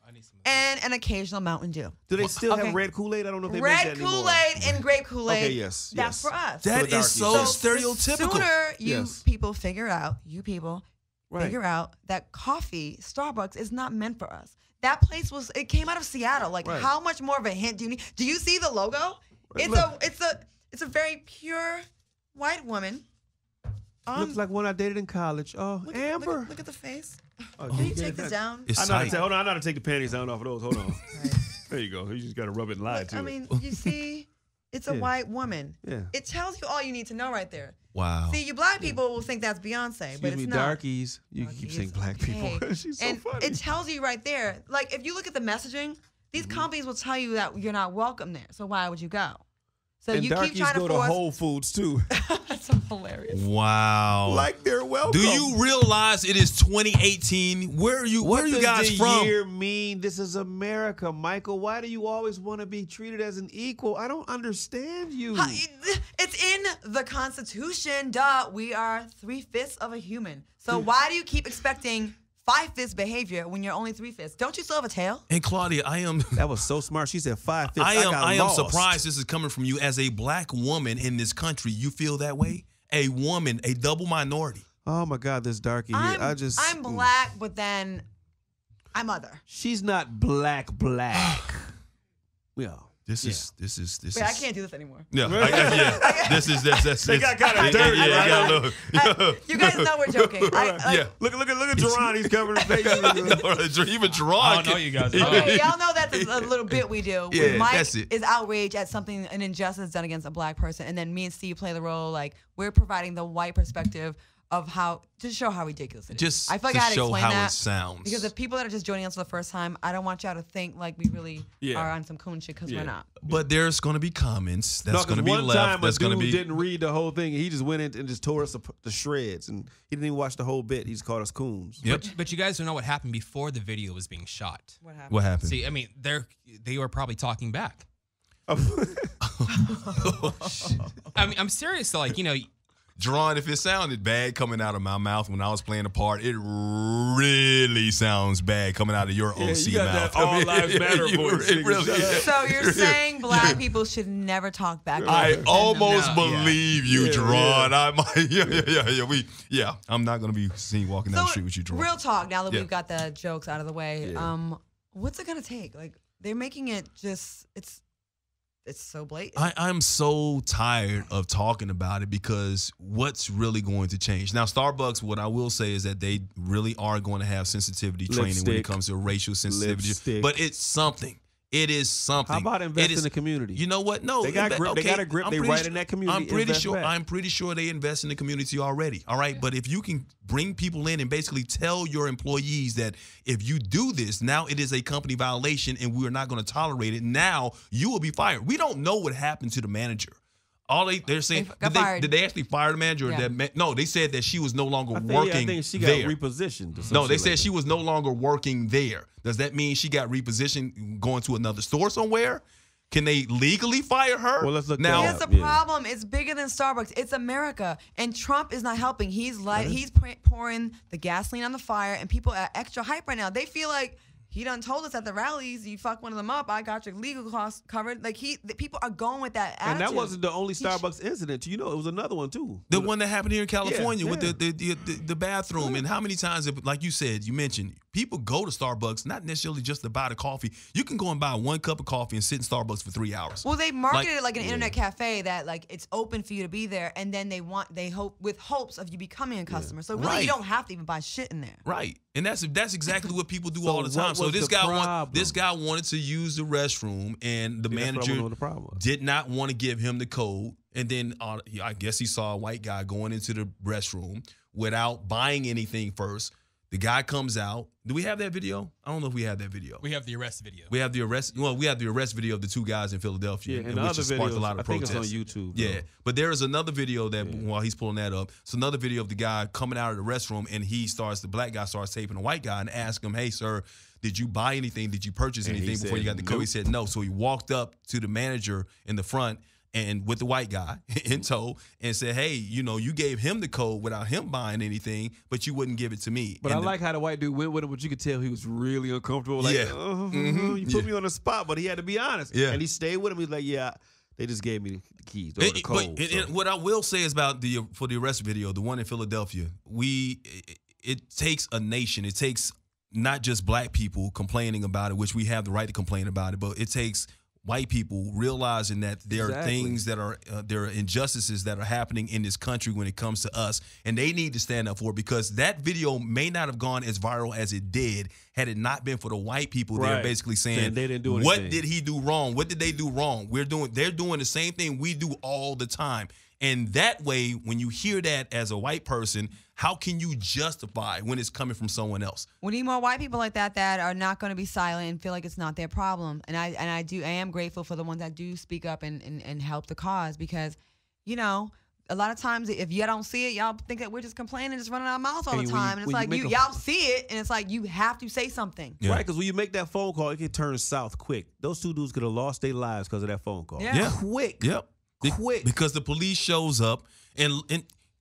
And an occasional Mountain Dew. Do they still Okay. have red Kool-Aid? I don't know if they make Red that anymore. Kool-Aid and grape Kool-Aid. Okay, yes, That's yes. for us. That For the is so darkies. The stereotypical. sooner you Yes. people figure out, Right. figure out that coffee, Starbucks, is not meant for us. That place it came out of Seattle. Like, Right. how much more of a hint do you need? Do you see the logo? Right, It's a very pure white woman. Looks like one I dated in college. Oh, Look Amber. at the face. Oh, Can you get take it this down? It's I know how to tight. hold on. I know how to take the panties down off of those. Hold on. There you go. You just got to rub it and lie to I it. mean, you see, it's a Yeah. white woman. Yeah. It tells you all you need to know right there. Wow. See, you black people will think that's Beyonce, but Excuse it's me, not. darkies. You keep saying black people. Okay. She's so and funny. it tells you right there. Like, if you look at the messaging, these Mm-hmm. companies will tell you that you're not welcome there. So why would you go? So and you darkies keep trying to go to force. Whole Foods too. That's so hilarious. Wow. Like they're welcome. Do you realize it is 2018? Where are you What does guys the from? year mean? This is America, Michael. Why do you always want to be treated as an equal? I don't understand you. It's in the Constitution. Duh. We are 3/5 of a human. So why do you keep expecting 5/5 behavior when you're only 3/5? Don't you still have a tail? And Claudia, I am That was so smart. She said 5/5. I am surprised this is coming from you as a black woman in this country. You feel that way? A woman, a double minority. Oh my God, this darky here. I'm black, but then I'm other. She's not black. Yeah. This is. Wait, I can't do this anymore. Yeah, yeah. This is that's. They got kinda dirty, Yeah, right? it got a little. You guys know we're joking. Yeah. Look at Jaron. He's covering his face. Even Jaron. I don't know you guys. Okay, y'all know that's a little bit we do. Yeah, When Mike that's it. is outraged at something, an injustice done against a black person, and then me and Steve play the role like we're providing the white perspective of how to show how ridiculous it is. Just I feel like to I had to show explain how that it sounds. because the people that are just joining us for the first time, I don't want y'all to think like we really are on some coon shit because we're not. But there's going to be comments that's going to be one left. time That's a going to dude be. didn't read the whole thing. He just went in and just tore us to shreds, and he didn't even watch the whole bit. He just called us coons. Yep. But you guys don't know what happened before the video was being shot. What happened? What happened? See, I mean, they were probably talking back. I mean, I'm serious. Though, like, you know, Jaron, if it sounded bad coming out of my mouth when I was playing the part, it really sounds bad coming out of your OC you got mouth. that all lives matter voice. It really is. So you're saying black people should never talk back? I almost No. believe you, Yeah, Jaron. I might, I'm not gonna be seen walking down the street with you, Jaron. Real talk. Now that Yeah. we've got the jokes out of the way, what's it gonna take? Like they're making it just it's so blatant. I'm so tired of talking about it because what's really going to change? Now, Starbucks, what I will say is that they really are going to have sensitivity training when it Lipstick. comes to racial sensitivity. Lipstick. But it's something. It is something. How about invest It in is- the community? You know what? No, They got grip. They okay, got a grip. I'm They pretty right su- in that community. I'm pretty Invest sure. back. I'm pretty sure they invest in the community already. All right, but if you can bring people in and basically tell your employees that if you do this, now it is a company violation and we are not going to tolerate it. Now you will be fired. We don't know what happened to the manager. All they're saying They got fired. did they actually fire the manager? Or Yeah. no, they said that she was no longer I working think she got there. repositioned. or some No, they shit said like she was no longer working there. Does that mean she got repositioned going to another store somewhere? Can they legally fire her? Well, let's look now. that Here's up. the Yeah. problem. It's bigger than Starbucks. It's America, and Trump is not helping. He's pouring the gasoline on the fire, and people are extra hype right now. They feel like he done told us at the rallies, you fuck one of them up, I got your legal costs covered. Like the people are going with that attitude. And that wasn't the only Starbucks incident. You know, it was another one too. The one that happened here in California with yeah. the bathroom, and how many times, like you said, you mentioned, people go to Starbucks not necessarily just to buy the coffee. You can go and buy one cup of coffee and sit in Starbucks for 3 hours. Well, they marketed it like an internet cafe that like it's open for you to be there, and then they hope with hopes of you becoming a customer. So really, Right. you don't have to even buy shit in there. Right, and that's exactly what people do So all the time. what So was this the problem? this guy wanted to use the restroom, and the Yeah, that's what I wanna manager know what the problem was. did not want to give him the code. And then I guess he saw a white guy going into the restroom without buying anything first. The guy comes out. Do we have that video? I don't know if we have that video. we have the arrest video. We have the arrest. Well, we have the arrest video of the two guys in Philadelphia, Yeah, and the which other has sparked a videos, lot of I think protests. it's on YouTube. Yeah, though. but there is another video that while he's pulling that up, it's another video of the guy coming out of the restroom, and the black guy starts taping the white guy and asks him, "Hey, sir, did you buy anything? Did you purchase And he anything before you got said, the code?" He "Nope." said no. So he walked up to the manager in the front and with the white guy in tow and said, "Hey, you gave him the code without him buying anything, but you wouldn't give it to me." But And I like how the white dude went with him, but you could tell he was really uncomfortable. Like, Yeah. You put me on the spot, but he had to be honest. Yeah. And he stayed with him. He's like, yeah, they just gave me the keys or the code. And what I will say is about for the arrest video, the one in Philadelphia, it takes a nation. It takes not just black people complaining about it, which we have the right to complain about it, but it takes white people realizing that there are things that are there are injustices that are happening in this country when it comes to us, and they need to stand up for it, because that video may not have gone as viral as it did had it not been for the white people there Right. basically saying, They didn't do what anything. did he do wrong? What did they do wrong? They're doing the same thing we do all the time. And that way, when you hear that as a white person, how can you justify when it's coming from someone else? We need more white people like that are not going to be silent and feel like it's not their problem. And I am grateful for the ones that do speak up and help the cause, because, a lot of times if y'all don't see it, y'all think that we're just complaining, just running our mouths all the time. And it's like y'all see it, and it's like you have to say something. Yeah. Right, because when you make that phone call, it can turn south quick. Those two dudes could have lost their lives because of that phone call. Yeah. Yeah. Quick. Yep. Quick. Because the police shows up, and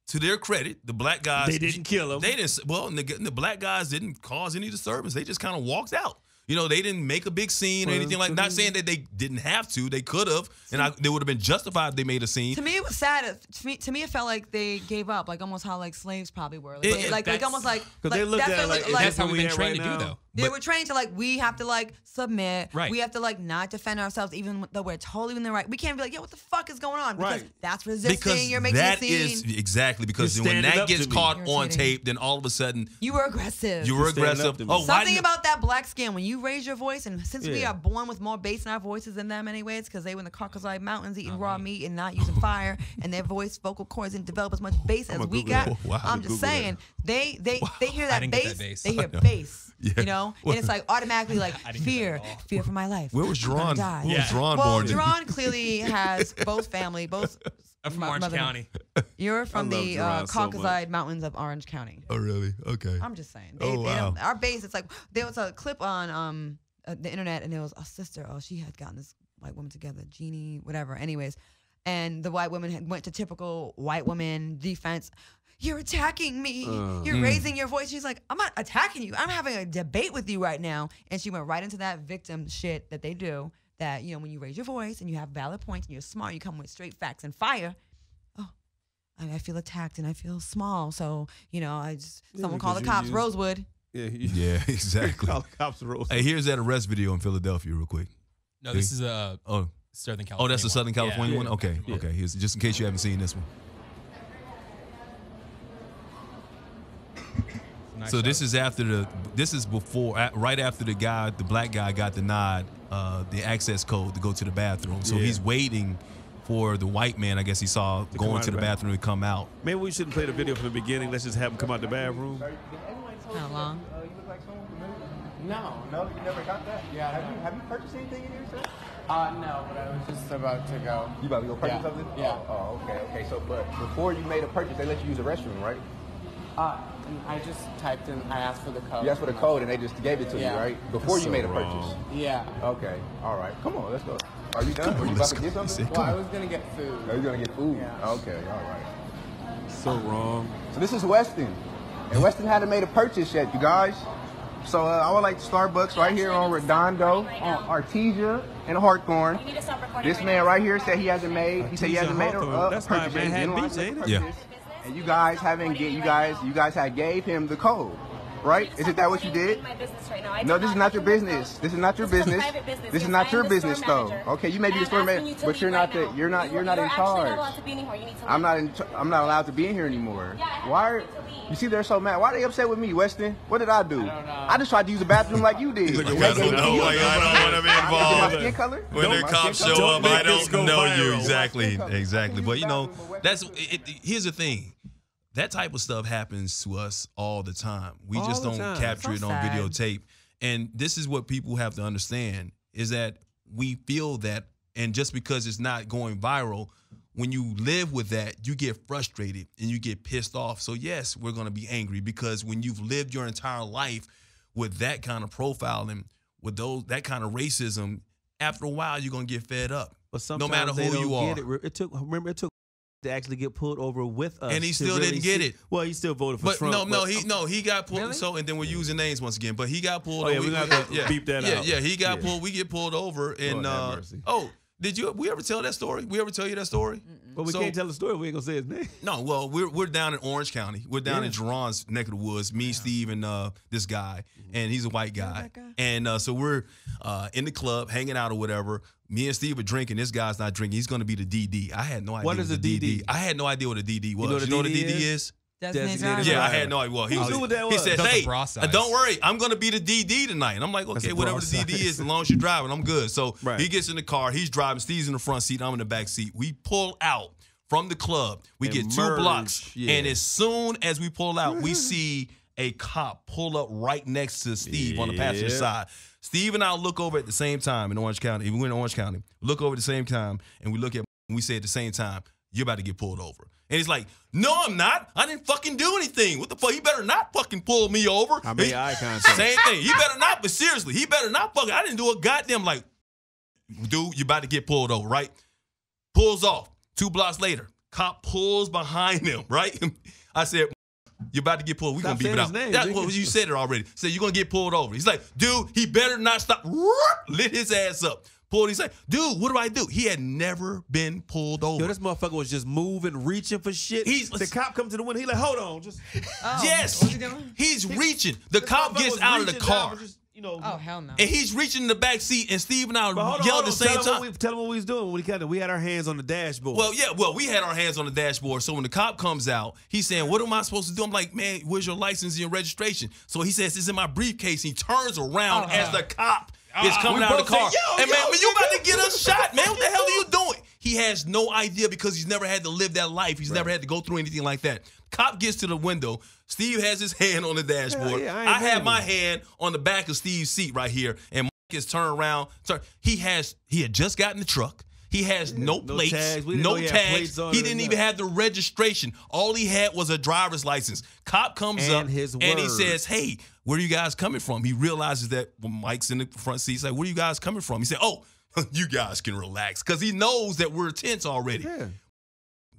to their credit, the black guys, They didn't kill him. They didn't. Well, and the black guys didn't cause any disturbance. They just kind of walked out. They didn't make a big scene or anything like. Not saying that they didn't have to. They could have, and they would have been justified if they made a scene. To me, it was sad. To me, it felt like they gave up, like almost how like slaves probably were. Like almost like Because they looked that's at it what like, it is looked this That's how what we've we been have trained right to do, now? though. They were trained to like, we have to like submit. Right. We have to like not defend ourselves even though we're totally in the right. We can't be like, yo, what the fuck is going on? Because that's resisting. Because you're making that a scene. is exactly because You're when standing that up gets to me. caught on Irritating. tape, then all of a sudden You were aggressive. you were standing up aggressive. to me. Oh, why Something didn't- about that black skin when you raise your voice, and since we Yeah. are born with more bass in our voices than them, anyways, because they were in the Caucasoid Mountains eating raw meat and not using fire, and their vocal cords didn't develop as much bass as I'ma we Google got. that. Wow. I'm just Google that. saying they hear I that didn't get bass, that bass. they hear I know. bass, Yeah. you know, and it's like automatically like I didn't get fear, that at all. fear for my life. Where was I'm gonna Jaron? die. Where was Jaron Well, born? Jaron clearly has both family, both. I'm from Orange mother- County. You're from I love the Jaron so much. Caucasoid Mountains of Orange County. Oh, really? Okay. I'm just saying. Oh, They wow. don't, our base, it's like, there was a clip on the internet, and there was a sister. Oh, she had gotten this white woman together, Jeannie, whatever. Anyways, and the white woman went to typical white woman defense. You're attacking me. You're raising your voice. She's like, I'm not attacking you. I'm having a debate with you right now. And she went right into that victim shit that they do. That, you know, when you raise your voice and you have valid points and you're smart, you come with straight facts and fire. I feel attacked and I feel small. So, you know, someone call the because you cops, use- Rosewood. Yeah, Yeah, exactly. Call the cops Rose. Hey, here's that arrest video in Philadelphia, real quick. No, this is Oh, Southern California. oh, that's the Southern California Yeah. one. Okay, Yeah. okay. Here's just in case you haven't seen this one. Nice So this shot. is after right after the black guy got denied the access code to go to the bathroom. So Yeah. he's waiting for the white man, I guess he saw come going out to the the bathroom to come out. Maybe we shouldn't play the video from the beginning. Let's just have him come out the bathroom. How long? No, you never got that. Yeah, have you purchased anything in here, sir? No, but I was just about to go. You about to go purchase Yeah. something? Yeah. Oh, okay. So, but before you made a purchase, they let you use the restroom, right? I just typed in. I asked for the code. You asked for the code, and they just gave it to Yeah. you, right? Before That's you made a so purchase. wrong. Yeah. Okay. All right. Come on, let's go. Are you done? Are you about let's to go. get He something? said, Well, I was gonna get food. Are you gonna get food? Yeah. Okay. All right. So wrong. So this is Weston, and Weston hadn't made a purchase yet, you guys. So I would like Starbucks right here on Redondo, on Artesia and Hawthorne. This man right here said he hasn't made. He said he hasn't made a Hawthorne. That's by purchase. yet. He Manhattan didn't Beach, like ain't the it? Yeah. purchase. And you guys haven't get. You guys had gave him the code, right? Isn't that what you did? My business right now. I No, did this is not not your give you my business. code. This is not your This is a business. private business. This is Yes, not I your am the business, store though. manager. Okay, you may be the And store I'm asking manager, you to but leave you're not right the. now. You're not in You're actually charge. not allowed to be in here. You need to I'm leave. not. I'm not allowed to be in here anymore. Yeah, I have Why? to leave. You see, they're so mad. Why are they upset with me, Weston? What did I do? I don't know. I just tried to use the bathroom like you did. Like, I don't know. Like, I don't want to be Is it my involved. skin color? When the My cops skin show color? up, Don't I make this don't go know you viral. exactly. Exactly. But you know, But that's it. Here's the thing. That type of stuff happens to us all the time. We All just the don't time. capture So it on sad. videotape. And this is what people have to understand is that we feel that, and just because it's not going viral, when you live with that, you get frustrated and you get pissed off. So yes, we're going to be angry because when you've lived your entire life with that kind of profiling, with that kind of racism, after a while you're going to get fed up. But No sometimes matter they who don't you are. get it. It took to actually get pulled over with us, And he to still really didn't get see- it. Well, he still voted for But Trump. he got pulled. Really? So and then we're using names once again. But he got pulled. Oh, yeah, over. we're gonna have to beep that out. Yeah, he got Yeah. pulled. We get pulled over, and have mercy. we ever tell that story? We ever tell you that story? But we So- can't tell the story. We ain't gonna say his name. No, well, we're down in Orange County. We're down in Yeah. Jaron's neck of the woods. Me, Steve, and this guy, and he's a white guy. that guy? And so we're in the club, hanging out or whatever. Me and Steve are drinking. This guy's not drinking. He's going to be the DD. I had no idea What is the a DD? I had no idea what a DD was. know what a what a DD DD is? is? Designated Designated driver. Yeah, I driver. had no idea. Well, he Who was. knew what that He was? said, That's a "Hey, bra size. don't worry, I'm gonna be the DD tonight." And I'm like, That's "Okay, a whatever bra the DD size. is, as long as you're driving, I'm good." So Right. he gets in the car, he's driving. Steve's in the front seat, I'm in the back seat. We pull out from the club. We And get 2 merge, blocks, yeah. and as soon as we pull out, we see a cop pull up right next to Steve on the passenger Yeah. side. Steve and I look over at the same time in Orange County. We're in Orange County. Look over at the same time, and we look at and we say at the same time, "You're about to get pulled over." And he's like, "No, I'm not. I didn't fucking do anything. What the fuck? He better not fucking pull me over." I made eye contact. Same thing. He better not, but seriously, he better not fucking. I didn't do a goddamn like, dude, you're about to get pulled over, right? Pulls off. 2 blocks later, cop pulls behind him, right? I said, "You're about to get pulled. We're going Stop to beep it saying out." his name, That's nigga. what you said it already. Said, "You're going to get pulled over." He's like, "Dude, he better not stop." Lit his ass up. Pulled. He's like, "Dude, what do I do?" He had never been pulled over. Yo, this motherfucker was just moving, reaching for shit. The cop comes to the window. He like, hold on, just Yes. What's he doing? He's reaching. The This cop motherfucker gets was out of the reaching down car. for just, you know. Oh hell no. And he's reaching in the back seat, and Steve and I But yelled at the same time. Tell him what we was doing. We had our hands on the dashboard. Well, we had our hands on the dashboard. So when the cop comes out, he's saying, "What am I supposed to do?" I'm like, "Man, where's your license and your registration?" So he says, "It's in my briefcase." He turns around as the cop is coming out of the car. Man, you about to get us shot, man. What the hell are you doing? He has no idea because he's never had to live that life. He's never had to go through anything like that. Cop gets to the window. Steve has his hand on the dashboard. I have my hand on the back of Steve's seat right here, and Mike is turned around. He had just gotten the truck. He has no plates, no tags. He didn't even have the registration. All he had was a driver's license. Cop comes up and he says, "Hey, where are you guys coming from?" He realizes that when Mike's in the front seat, he's like, "Where are you guys coming from?" He said, "Oh, you guys can relax," because he knows that we're tense already. Yeah.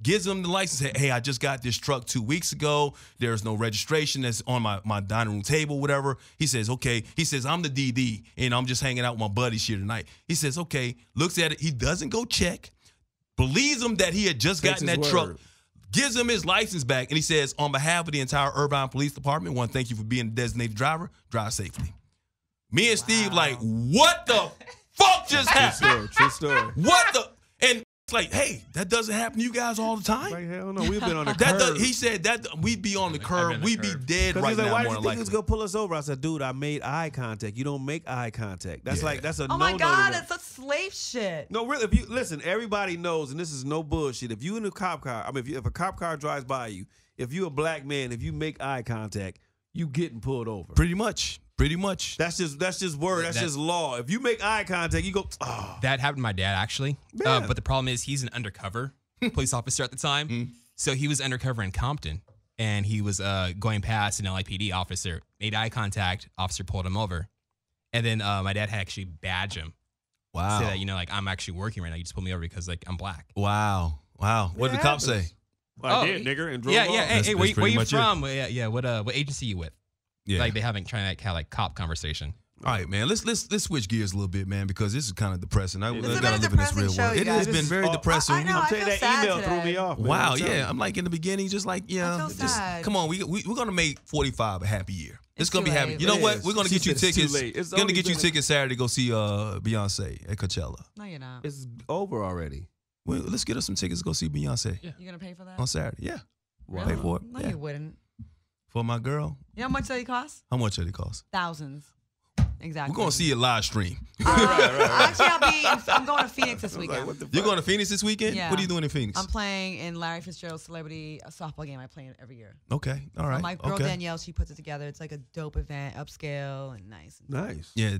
Gives him the license. Hey, I just got this truck 2 weeks ago. There's no registration that's on my dining room table, whatever. He says, okay. He says, I'm the DD, and I'm just hanging out with my buddies here tonight. He says, okay. Looks at it. He doesn't go check. Believes him that he had just gotten that truck. Gives him his license back, and he says, on behalf of the entire Irvine Police Department, I want to thank you for being a designated driver. Drive safely. Me and Steve like, what the fuck just happened? True story. What the? And like, hey, that doesn't happen to you guys all the time. Like, hell no, we've been on the curb. He said that we'd be on the curb. We'd be dead right now. Why do you think he was gonna pull us over? I said, dude, I made eye contact. You don't make eye contact. That's that's a no-no. Oh my God, it's such slave shit. No, really. If you listen, everybody knows, and this is no bullshit. If you in a cop car, I mean, if a cop car drives by you, if you a black man, if you make eye contact, you getting pulled over. Pretty much. Pretty much. That's just word. That's just law. If you make eye contact, you go, oh. That happened to my dad, actually. But the problem is he's an undercover police officer at the time. So he was undercover in Compton, and he was going past an LAPD officer, made eye contact, officer pulled him over. And then my dad had actually badge him. Wow. Say that, you know, like, I'm actually working right now. You just pulled me over because, like, I'm black. Wow. Wow. What did the cop say? Well, I did, nigger, and drove off. Hey, where you from? What agency you with? Yeah. Like they haven't trying to have like cop conversation. All right, man. Let's switch gears a little bit, man, because this is kind of depressing. I It's gotta live in this real world. It has been very depressing. I know. I'm telling you, that email threw me off. Man. Wow, yeah. I'm like in the beginning, just like, yeah. I feel sad. Come on, we're gonna make 45 a happy year. It's gonna be too happy. late. You know It what? is. We're gonna She get you said it's too tickets. late. It's Gonna only get you been- tickets Saturday to go see Beyonce at Coachella. No, you're not. It's over already. Well, let's get us some tickets to go see Beyonce You gonna pay for that? on Saturday. Yeah. Wow. Pay for it. No, Yeah. you wouldn't. For my girl. You know how much they cost? How much did it cost? Thousands. Exactly. We're gonna see a live stream. Actually, I'm going to Phoenix this weekend. You're going to Phoenix this weekend? Yeah. What are you doing in Phoenix? I'm playing in Larry Fitzgerald's celebrity softball game. I play it every year. Okay. All right. My girl okay. Danielle, she puts it together. It's like a dope event, upscale and nice. Nice. Yeah,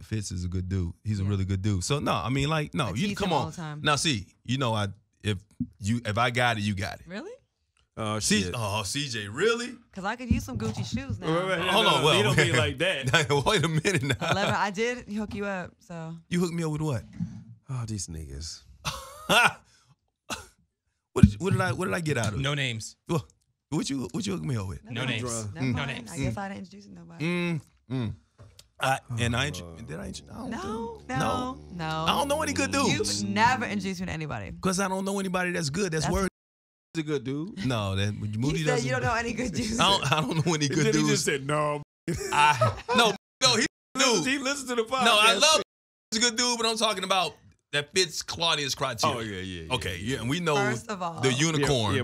Fitz is a good dude. He's a really good dude. So no, I mean, like, no, I you tease come him all on. the time. Now, see, you know, if I got it, you got it. Really? Oh shit. CJ, really? Because I could use some Gucci shoes now. Hold on, well, you don't mean like that. Wait a minute now. I did hook you up, so. You hooked me up with what? Oh, these niggas. What did I get out of it? No names. What you hook me up with? No names. Never No mind. names. I guess I didn't introduce nobody. Did I? No. I don't know any good dudes. You've never introduced me to anybody. Because I don't know anybody that's good. That's word. He's a good dude. No, that Moody You said doesn't. you don't know any good dudes. I don't know any good He dudes. just said no. No, he's a dude. He listens to the podcast. No, I love he's a good dude, but I'm talking about that fits Claudia's criteria. Oh yeah. Okay, yeah, and we know First of all. the unicorn. Yeah.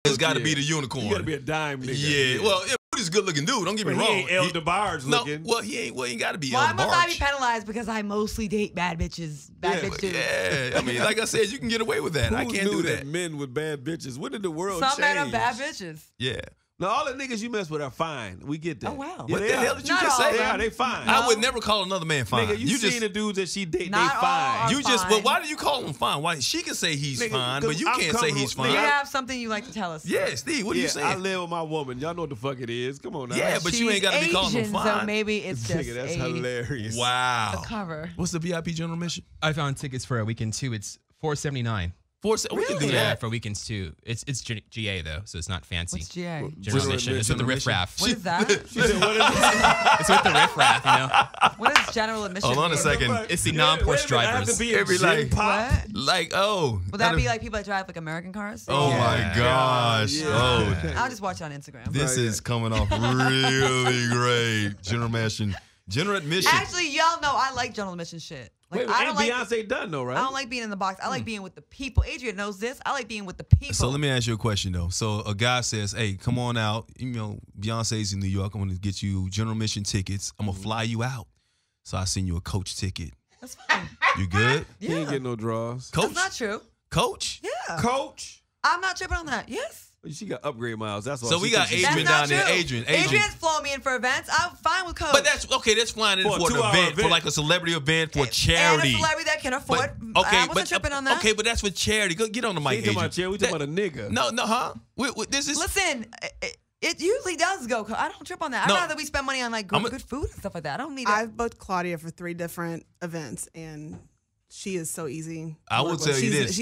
It's got to be the unicorn. You got to be a dime nigga. Yeah, well, Moody's a good looking dude. Don't get me But wrong. he ain't El DeBarge looking. No, well, he ain't got to be Why El must I be DeBarge. penalized because I mostly date bad bitches? Bad bitch dudes. Yeah, I mean, like I said, you can get away with that. I Who can't knew do that. Men with bad bitches. When did the world Some change? men are bad bitches. Yeah. Now all the niggas you mess with are fine. We get that. Oh, wow. Yeah, What they the are. hell did you Not just all say? of They them. are. They fine. I would never call another man fine. Nigga, you just seen the dudes that she date? Not they all fine. are You just, fine. but why do you call him fine? Why she can say he's Nigga, fine, 'cause but you I'm can't say he's comfortable- Do you fine. have something you like to tell us? Yeah, Steve, what are you saying? I live with my woman. Y'all know what the fuck it is. Come on now. Yeah, but you ain't got to be calling him Asian, fine. So maybe it's just Nigga, that's hilarious. Wow. a cover. What's the VIP general mission? I found tickets for a weekend too. It's $479. We can do Yeah, that. for weekends too. It's GA though, so it's not fancy. What's GA? General admission. It's with the riffraff. What is that? It's with the riffraff, you know. What is general admission? Hold on a second. It's the non-Porsche drivers. Every like, What? like Would that be like people that drive like American cars? Oh my gosh! Yeah. Oh, I'll just watch it on Instagram. this is coming off really great. General admission. Actually, y'all know I like general admission shit. Like, Wait, I ain't don't like. Beyonce done though, right? I don't like being in the box. I like being with the people. Adrian knows this. I like being with the people. So let me ask you a question though. So a guy says, "Hey, come on out. You know, Beyonce's in New York. I'm gonna get you general admission tickets. I'm gonna fly you out. So I send you a coach ticket. That's fine. You good? He ain't getting no draws. Coach? That's not true. Coach? Yeah. Coach. I'm not tripping on that. Yes. She got upgrade miles. That's all. So we got thinks Adrian That's down not there. true. Adrian. Adrian's flown me in for events. I'm fine with Coach. But that's okay. That's flying in For a for an 2-hour event, for event. like a celebrity event for and a charity. celebrity that can afford. But, okay, I wasn't tripping on that. Okay, but that's for charity. Go get on the We mic, ain't talking Adrian. about chair. We talking about a nigga. No, huh? This is Listen, it usually does go. I don't trip on that. No. I'd rather we spend money on like good food and stuff like that. I don't need. I've booked Claudia for 3 different events, and she is so easy. I will tell you this.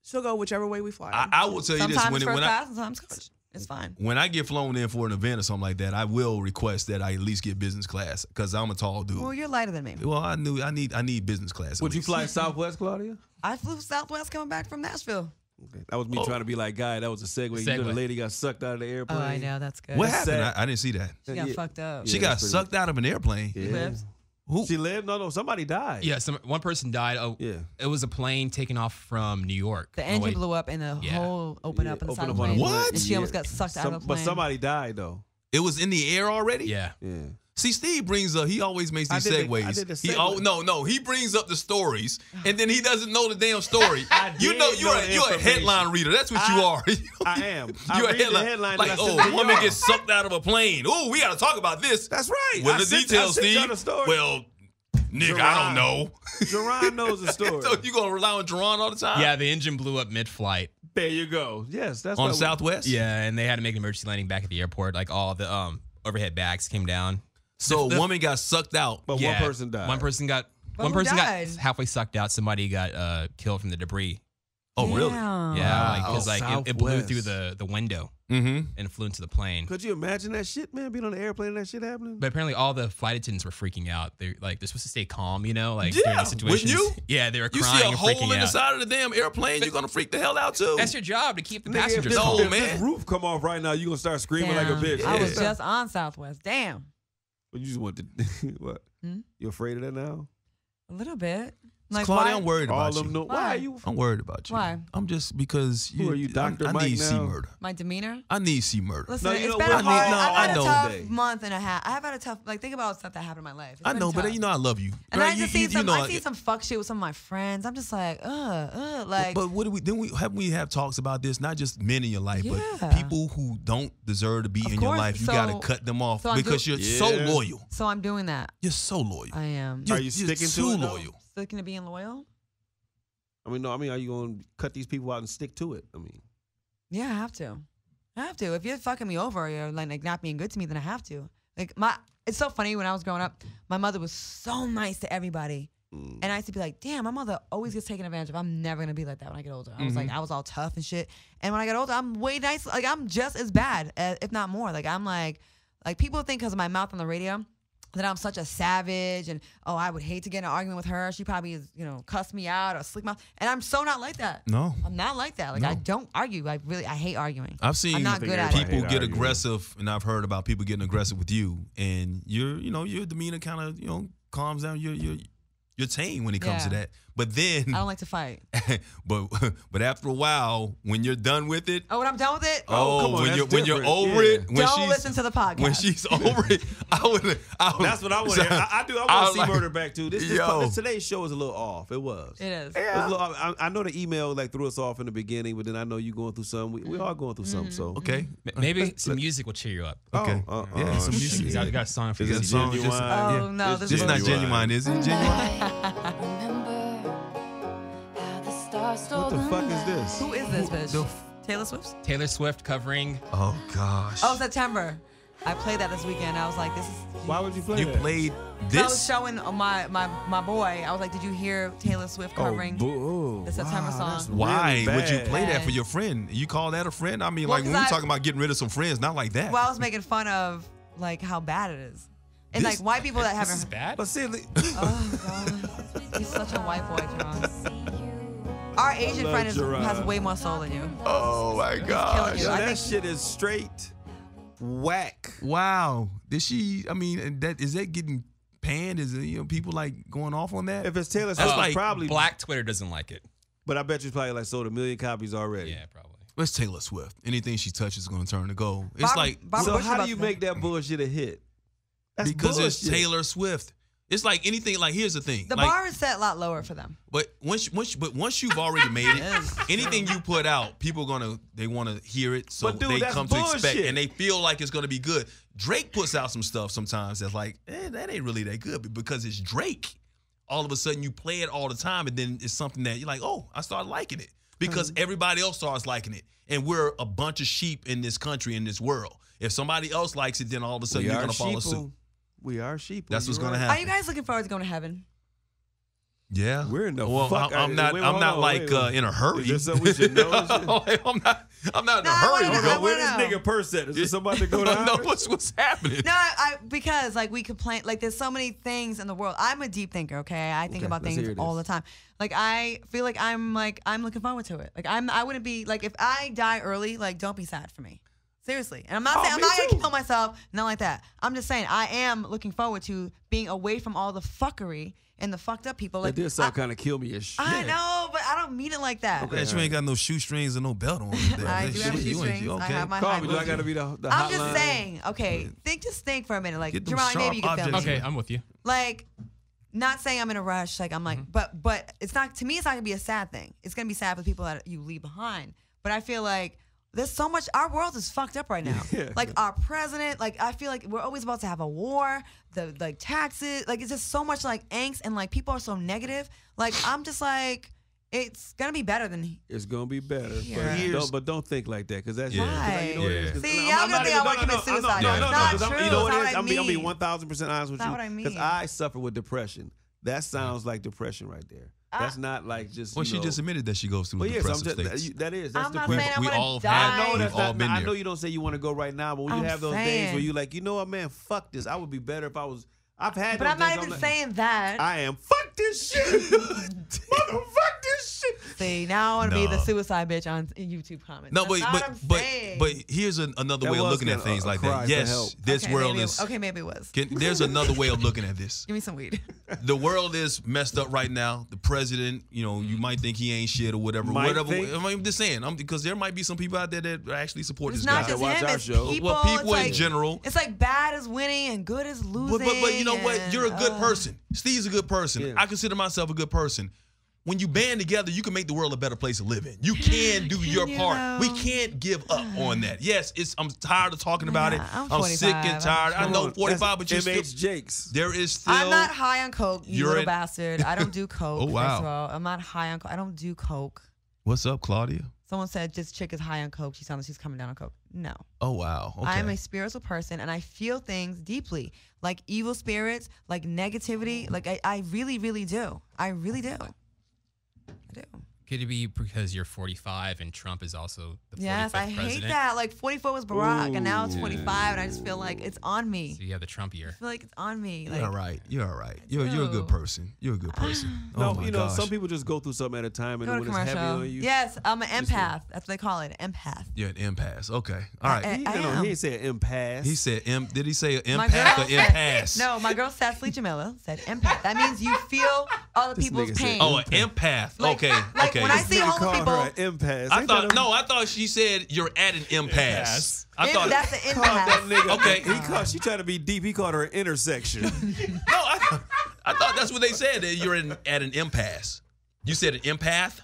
She'll go whichever way we fly. I will tell you this. Sometimes first When class, sometimes Coach. It's fine. when I get flown in for an event or something like that, I will request that I at least get business class because I'm a tall dude. Well, you're lighter than me. Well, I need business class. at Would you least. fly Southwest, Claudia? I flew Southwest coming back from Nashville. Okay. That was me trying to be like, guy. That was a segue. You know, the lady got sucked out of the airplane. Oh, I know. That's good. What That's happened? sad. I didn't see that. She got fucked up. She Yeah, got that's pretty- sucked out of an airplane. Yeah. Lives. Who? She lived? No, somebody died. Yeah, one person died. Oh, Yeah. It was a plane taking off from New York. The on engine way- blew up and the Yeah. hole opened up in the Opened side up of the on plane. What? And she almost got sucked out of a plane. But somebody died though. It was in the air already? Yeah. Yeah. See, Steve brings up, he always makes these I did segues. the He segue. he brings up the stories and then he doesn't know the damn story. You did know know you're the a information. headline reader. That's what you are. I am. I You're a read the headline. headline Like, and I oh, said, woman "Y'all." gets sucked out of a plane. Oh, we got to talk about this. That's right. What I are the sent- details, I sent y'all Steve? the story. Well, Nick, I Jaron. don't know. Jaron knows the story. So you gonna rely on Jaron all the time? Yeah, the engine blew up mid-flight. There you go. Yes, that's On what Southwest? Yeah, and they had to make an emergency landing back at the airport. Like all the overhead bags came down. So a woman got sucked out. But Yeah, one person died. One person got But who died? halfway sucked out. Somebody got killed from the debris. Oh, really? Yeah, because it blew Southwest. through the window Mm-hmm. and it flew into the plane. Could you imagine that shit, man? Being on the airplane and that shit happening? But apparently, all the flight attendants were freaking out. They're supposed to stay calm, you know, like Yeah, during the situations. wouldn't you? Yeah, they were You crying see a and hole freaking in the out. side of the damn airplane, you're gonna freak the hell out too. That's your job to keep the Nigga, if passengers this, No, calm. if this man. roof come off right now, you gonna start screaming like a Damn. bitch. I was Yeah. just on Southwest. Damn. But you just want to what? Hmm? You afraid of that now? A little bit. Like, Claudia, why? I'm worried All about them you. know. Why are you? I'm worried about you. Why? I'm just because Who are you, Dr. I Mike need C now? murder. My demeanor? I need C murder. Listen, No, you it's know been what? a hard. No, I've I had know. a tough Today. month and a half. I have had a tough, like, think about stuff that happened in my life. It's I been know, but tough. you know I love you. And Girl, I just you see some, know I see some fuck shit with some of my friends. I'm just like, like. But what do we have talks about this? Not just men in your life, Yeah. but people who don't deserve to be Of in your course. life. You So- gotta cut them off so I'm because you're so Yeah. loyal. So I'm doing that. You're so loyal. I am. You're, Are you you're sticking to too it, though? loyal. Sticking to being loyal? I mean, no. I mean, are you gonna cut these people out and stick to it? I mean, Yeah, I have to. If you're fucking me over or you're like not being good to me, then I have to. Like it's so funny when I was growing up, my mother was so nice to everybody. And I used to be like, damn, my mother always gets taken advantage of. I'm never gonna be like that when I get older. I was like, I was all tough and shit. And when I get older, I'm way nice. Like I'm just as bad, if not more. Like I'm like people think because of my mouth on the radio that I'm such a savage and I would hate to get in an argument with her. She probably is, cuss me out or slick mouth. And I'm so not like that. No. I'm not like that. Like I don't argue. I hate arguing. I've seen I'm not good at people it. get aggressive, and I've heard about people getting aggressive with you, and your demeanor kind of calms down. You're tame when it comes to Yeah. that. But then, I don't like to fight. but after a while, when you're done with it, Oh, when I'm done with it, Oh, come on, when that's you're different. over Yeah. it, when don't she's listen to the podcast. when she's over it, I would. that's what I want. I do. I I want to see like- murder back too. Yo. This today's show is a little off. It was. It is. It was a little- I know the email threw us off in the beginning, but then I know you going through something. We all going through something. So Okay. Maybe some music will cheer you up. Okay. Yeah, some music. You got a song for Is you. it song just- genuine? Oh, no, It's this This is not genuine. genuine, is it? Genuine. What the fuck is this? Who is this bitch? Taylor Swift? Taylor Swift covering. Oh gosh. Oh, September. I played that this weekend. I was like, this is. Why would you play You that? played So I was this? showing my boy. I was like, did you hear Taylor Swift covering the September that's song? Why really would you bad. play that for your friend? You call that a friend? I mean, Well, like when 'cause we I- talking about getting rid of some friends, not like that. Well, I was making fun of like how bad it is, and This- like white people that This is haven't. bad. But see, Oh God, he's such a white boy, Jaron. Our Asian love friend Jaron. has way more soul than you. oh my killing gosh. you. yo, I that think- shit is straight whack. Wow. Did she? I mean, that is that getting panned? Is it, people like going off on that? If it's Taylor Swift, like probably. Black Twitter doesn't like it. But I bet you probably like sold 1 million copies already. Yeah, probably. It's Taylor Swift. Anything she touches is going to turn to gold. It's Barbara- like Barbara So Bush how about do you to- make that bullshit a hit? That's because it's bullshit. Taylor Swift. It's like anything. Like here's the thing. The like, bar is set a lot lower for them. But once you've already made it, anything you put out, people they want to hear it, so But dude, they that's come to expect, bullshit. and they feel like it's going to be good. Drake puts out some stuff sometimes that's like, that ain't really that good, but because it's Drake. All of a sudden, you play it all the time, and then it's something that you're like, oh, I started liking it because everybody else starts liking it, and we're a bunch of sheep in this country, in this world. If somebody else likes it, then all of a sudden We you're are going to follow sheeple. suit. We are sheep. That's what's going to Are happen. you guys looking forward to going to heaven? Yeah, We're in the well, fuck. I'm not. Wait, I'm hold not on, like wait. in a hurry. Is there something we should know? I'm not in a No, I hurry. wanna to know. go. Where this Wow. nigga purse at? Is there somebody to go to? No, what's happening? No, because like we complain, like there's so many things in the world. I'm a deep thinker, okay? I think Okay, about let's hear things this. all the time. Like I feel like I'm looking forward to it. Like I wouldn't be like if I die early, like don't be sad for me. Seriously. And I'm not saying I'm me not too. gonna kill myself, not like that. I'm just saying I am looking forward to being away from all the fuckery and the fucked up people. That Like did sound kind of kill me as shit. I know, but I don't mean it like that. Okay, you ain't got no shoestrings and no belt on. I do have You ain't- shoestrings. you I okay? have my Call high me. Do I heels. got to be the hotline? I'm just saying, okay, just think for a minute. Like, Get them Jaron, sharp maybe you can feel me. objects. Okay, I'm with you. Like, not saying I'm in a rush. Like, I'm like, but it's not, to me, it's not gonna be a sad thing. It's gonna be sad for the people that you leave behind. But I feel like there's so much, our world is fucked up right now. Yeah. Like, our president, like, I feel like we're always about to have a war, the like taxes, like, it's just so much like angst and like people are so negative. Like, I'm just like, it's gonna be better than. It's gonna be better, Yeah. but don't think like that because that's Yeah. Right. You know what it is? 'Cause See, I'm y'all not gonna think even- I wanna commit suicide. No, No, it's not 'cause I'm- true. You know what It's it not is? what I I'm being mean. 1,000% honest with It's not you. what I mean. Because I suffer with depression. That sounds like depression right there. That's not like just. Well, you she know, just admitted that she goes through Well, yes, I'm depressive just, states. that is. I'm not depression. saying I we wanna all die. have- I know We've that's all not. been I there. know you don't say you want to go right now, but when you I'm have those days saying. where you like, you know what, man, fuck this. I would be better if I was. I've had. But those I'm not days, even like, saying that. I am. Fuck this shit. Motherfuck this shit. See, now I want to be the No. suicide bitch on YouTube comments. No, That's but not what I'm but saying. but here's another That way of was looking at kinda things a like cry that. for Yes, help. this Okay, world maybe is. maybe it was. There's another way of looking at this. Give me some weed. The world is messed up right now. The president, you might think he ain't shit or whatever. Might whatever. think. I'm just saying, because there might be some people out there that actually support It's this not guy. just watch him. our It's show. people. Well, people it's in like, general. It's like bad is winning and good is losing. But you know what? and, You're a good person. Steve's a good person. Yeah. I consider myself a good person. When you band together, you can make the world a better place to live in. You can do your you part. know? We can't give up on that. Yes, I'm tired of talking about it. Yeah, I'm I'm sick 45. and tired. I know Come on, 45, but you that's still. MH Jakes. There is still. I'm not high on coke, you You're little in- bastard. I don't do coke. Oh, wow. First of all, I'm not high on coke. I don't do coke. What's up, Claudia? Someone said this chick is high on coke. She sounds like she's coming down on coke. No. Oh wow. Okay. I am a spiritual person and I feel things deeply, like evil spirits, like negativity. Like I really, really do. I really do. I do. Could it be because you're 45 and Trump is also the 45th Yes, I president? hate that. Like 44 was Barack and now it's 45 and I just feel like it's on me. So you have the Trump year. I feel like it's on me. You're Like, all right. You're all right. You're a good do. person. You're a good person. No, oh my you know, gosh. some people just go through something at a time, and go to when it's heavy commercial. on you, Yes, I'm an empath. That's what they call it, an empath. You're an impasse. Okay. All right. I he am. ain't say impasse. He said, did he say My empath girl or said- impasse? No, my girl Cecily Jamila said empath. That means you feel other This people's nigga said pain. Oh, an empath. Like- okay. like okay. when I see Nigga homeless called people- her an impasse. I Ain't that thought a- I thought she said you're at an impasse. I thought That's an Called that empath. nigga. Okay. She tried to be deep. He called her an intersection. I thought that's what they said, that you're at an impasse. You said an empath?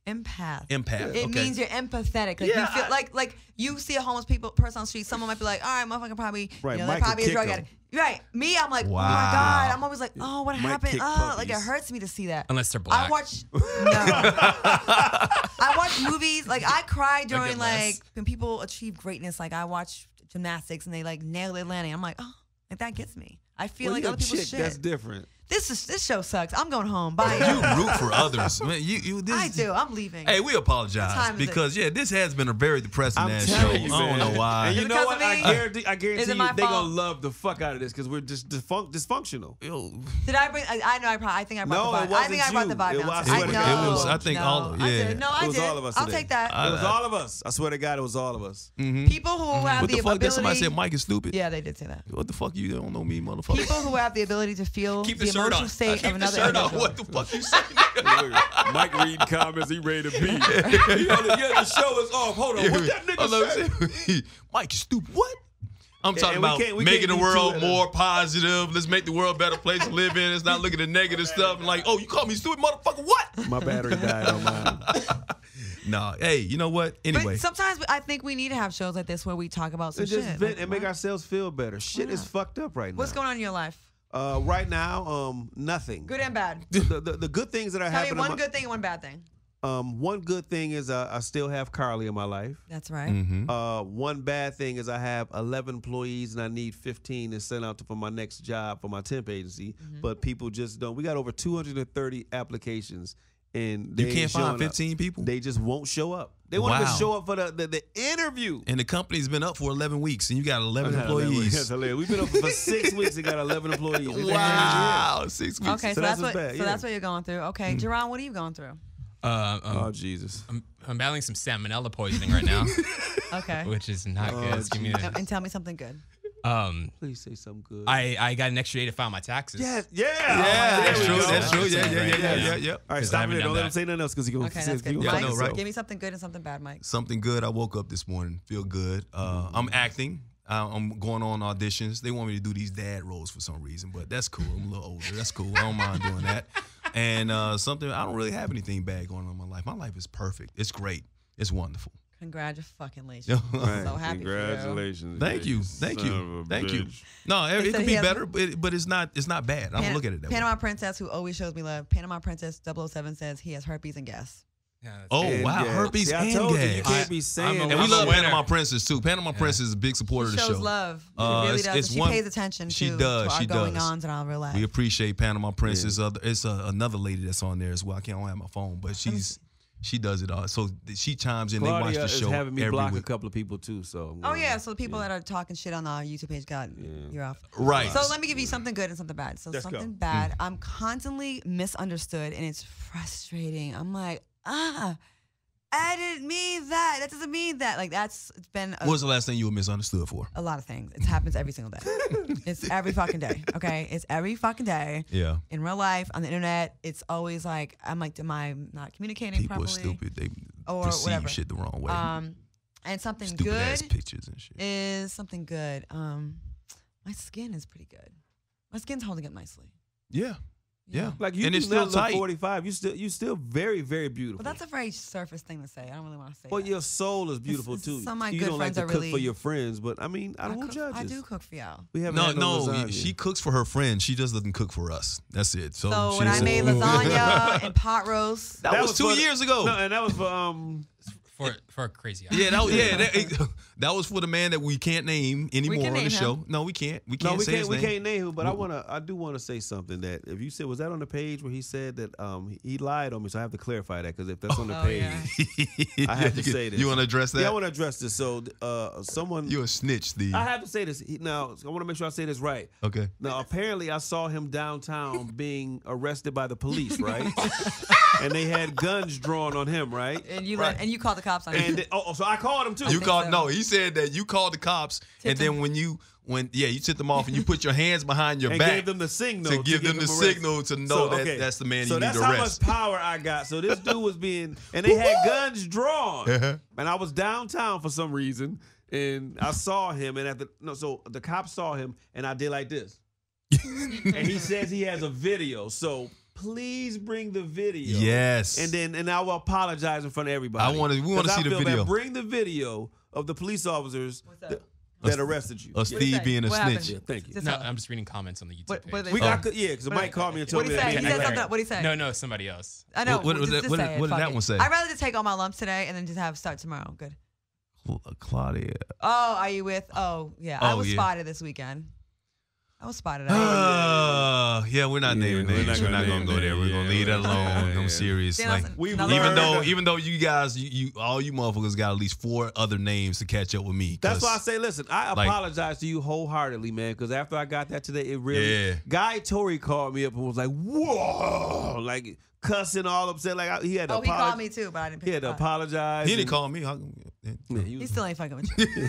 Empath. Empath. It okay. means you're empathetic. Like Yeah, you feel I- like you see a homeless person on the street. Someone might be like, "All right, motherfucker, probably Right, they're Mike could probably a kick drug him. addict." Right. Me, I'm like, "Oh Wow. my god." I'm always like, "Oh, what Mike happened?" kick Oh, like it puppies. hurts me to see that. Unless they're black. I watch I watch movies like I cry during get less. like when people achieve greatness. Like I watch gymnastics and they like nail their landing. I'm like, oh, like that gets me. I feel Well, like you're other a people's chick, shit. that's different. This show sucks. I'm going home. Bye. You root for others, man. I do. I'm leaving. Hey, we apologize What time is it? because this has been a very depressing I'm ass show. telling you, I don't man. know why. And you Is it know because what? of I me? guarantee Is it you my they fault? gonna love the fuck out of this because we're just dysfunctional. Did I bring? I know. I think I brought No, the vibe. it wasn't I think I brought the vibe you. down. I too. swear to God. It was, I think, no, all of- I yeah. did. No, I It was did. all of us I'll today. take that. It was all of us. I swear to God, it was all of us. People who have What the the fuck? Did ability. somebody said Mike is stupid? Yeah, they did say that. What the fuck? You don't know me, motherfucker. People who have the ability to feel Keep the the shirt emotional on. state Keep of the another shirt on. individual. What the fuck you saying? Mike reading comments, he ready to beat. The show is off. Hold on, what that nigga say? Mike is stupid. What? I'm talking and we about can't making the do world two- more positive. Let's make the world a better place to live in. Let's not look at the negative stuff and like, oh, you call me stupid, motherfucker? What? My battery died on mine. No, hey, you know what? Anyway, But sometimes I think we need to have shows like this where we talk about some Let's just shit. vent Like, and make what? ourselves feel better. Shit is fucked up right now. What's going on in your life? Right now, nothing. Good and bad. The good things that are Tell me happening. one good thing and one bad thing. One good thing is I still have Carly in my life. That's right. One bad thing is I have 11 employees and I need 15 to send out for my next job for my temp agency. But people just don't. We got over 230 applications and they you can't ain't showing find up. 15 people? They just won't show up. They won't even Wow. show up for the interview. And the company's been up for 11 weeks and you got 11 That's hilarious. employees. That's hilarious. We've been up for 6 weeks and got 11 employees. Wow, 6 weeks. Okay, so that's that's what's what bad, so yeah. that's what you're going through. Okay, Jaron, what are you going through? Oh, Jesus. I'm battling some salmonella poisoning right now, Okay. which is not good. It's giving me And tell me something good. Please say something good. I got an extra day to file my taxes. yeah. Yeah, that's There we true. go. That's true. Yeah. Yeah. All right, All right, 'Cause I stop haven't it. done Don't let him that. say nothing else because he gonna Okay, that's good. Yeah, I Mike, know, right? give me something good and something bad, Mike. Something good. I woke up this morning, feel good. I'm acting. I'm going on auditions. They want me to do these dad roles for some reason, but that's cool. I'm a little older. That's cool. I don't mind doing that. And something, I don't really have anything bad going on in my life. My life is perfect. It's great. It's wonderful. Congratulations. Right. So happy for you. Congratulations. Thank you. Thank you. Thank you. No, it said could he be has- better, but it's not bad. I don't look at it that way. Panama Princess, who always shows me love. Panama Princess 007 says he has herpes and gas. Yeah, that's Oh, And wow. gas. Herpes See, I and told you, you gas. can't be saying I'm that. And we I'm love a winner. Panama Princess too. Panama Princess is a big supporter She of the shows show. love. She really does. And she pays attention she to does, our she going does. ons in our real life. We appreciate Panama Princess. It's another lady that's on there as well. I don't have my phone, but she does it all. So she chimes in. Claudia they watch the is show having me every block a week. couple of people too. So Oh yeah, so the people that are talking shit on our YouTube page, you're off. Right. So let me give you something good and something bad. So Let's something go. bad, I'm constantly misunderstood and it's frustrating. I'm like, I didn't mean that. That doesn't mean that. Like it's been What was the last thing you were misunderstood for? a lot of things. It happens every single day. It's every fucking day. Okay, it's every fucking day. Yeah. In real life, on the internet, it's always like am I not communicating People properly? are stupid. They Or perceive whatever. shit the wrong way. And something Stupid good ass pictures and shit. is something good. My skin is pretty good. My skin's holding up nicely. Yeah. Yeah. like you and do it's not still look tight. 45. You still very, very beautiful. But that's a very surface thing to say. I don't really want to say Well, that. your soul is beautiful too. some of my you good don't like friends to are cook really- for your friends, but I mean, I don't cook- judge I us. do cook for y'all. We haven't No, had lasagna. she cooks for her friends. She just doesn't cook for us. That's it. So when she's I made lasagna and pot roast, that was 2 for the- years ago. No, and that was for for a crazy. Yeah, that was for the man that we can't name anymore can on the name show. him. No, we can't. We No, can't we say can't. his We name. can't name him. But I do want to say something that if you said was that on the page where he said that he lied on me, so I have to clarify that because if that's on the page, yeah. I have to say this. You want to address that? Yeah, I want to address this. So someone, You're a snitch, Steve. I have to say this now. I want to make sure I say this right. Okay. Now, apparently, I saw him downtown being arrested by the police, right? And they had guns drawn on him, right? and you called the cops on And me. so I called him too. You think called so. no. He said that you called the cops, and then you tipped them off, and you put your hands behind your and back gave them the signal to give them the arrested. signal to know that that's the man you need that's to how arrest. much power I got. So this dude was being, and they had guns drawn, and I was downtown for some reason, and I saw him, and so the cops saw him, and I did like this, and he says he has a video, so. Please bring the video. Yes. And I will apologize in front of everybody. We want to 'Cause see I the feel video bad. Bring the video of the police officers that arrested you. of Steve being a What snitch. happened? Yeah, thank you. Just No, tell- I'm just reading comments on the YouTube What page. did they We say? got because Mike called me and told What me did he say? that. He said something. What did he say? No, somebody else. I know. What just did say that it. Fuck one say? it. I'd rather just take all my lumps today and then just start tomorrow. Good. Claudia. Oh, are you with? Oh, yeah. I Oh, was yeah. spotted this weekend. I was spotted. Yeah, we're not naming names. We're not gonna go there. We're gonna leave that alone. I'm serious. See, Like, that's- even though you guys, all you motherfuckers got at least 4 other names to catch up with me. That's why I say, listen, I like- apologize to you wholeheartedly, man, because after I got that today, it really. Yeah. Guy Tori called me up and was like, "Whoa!" Like cussing all upset. Like he had to Oh, he called me too, but I didn't pick He had to up. apologize. he didn't and- call me. He still ain't fucking with you.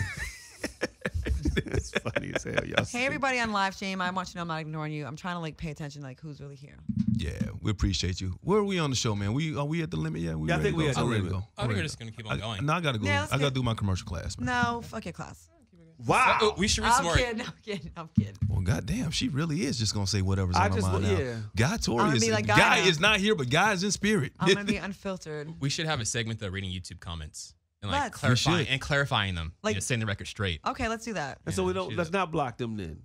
It's funny as hell, y'all. Hey, everybody on live stream. I want you to know I'm not ignoring you. I'm trying to like pay attention, like who's really here. Yeah, we appreciate you. Where are we on the show, man? Are we at the limit yet? Yeah, I think we at the I'm ready limit. to go. I think we're just gonna keep on going. No, I gotta go. Yeah, I let's gotta get- do my commercial class, man. No, fuck your class. Wow. We should read some I'm more. kidding. I'm kidding. I'm kidding. Well, goddamn, she really is just gonna say whatever's on her mind now. yeah. Guy Tori gonna is be like Guy Guy now. is not here, but Guy's in spirit. I'm gonna be unfiltered. We should have a segment though, reading YouTube comments and like Let's. clarifying them, Like- setting the record straight. Okay, let's do that. And so we Yeah, don't. she Let's did. not block them then.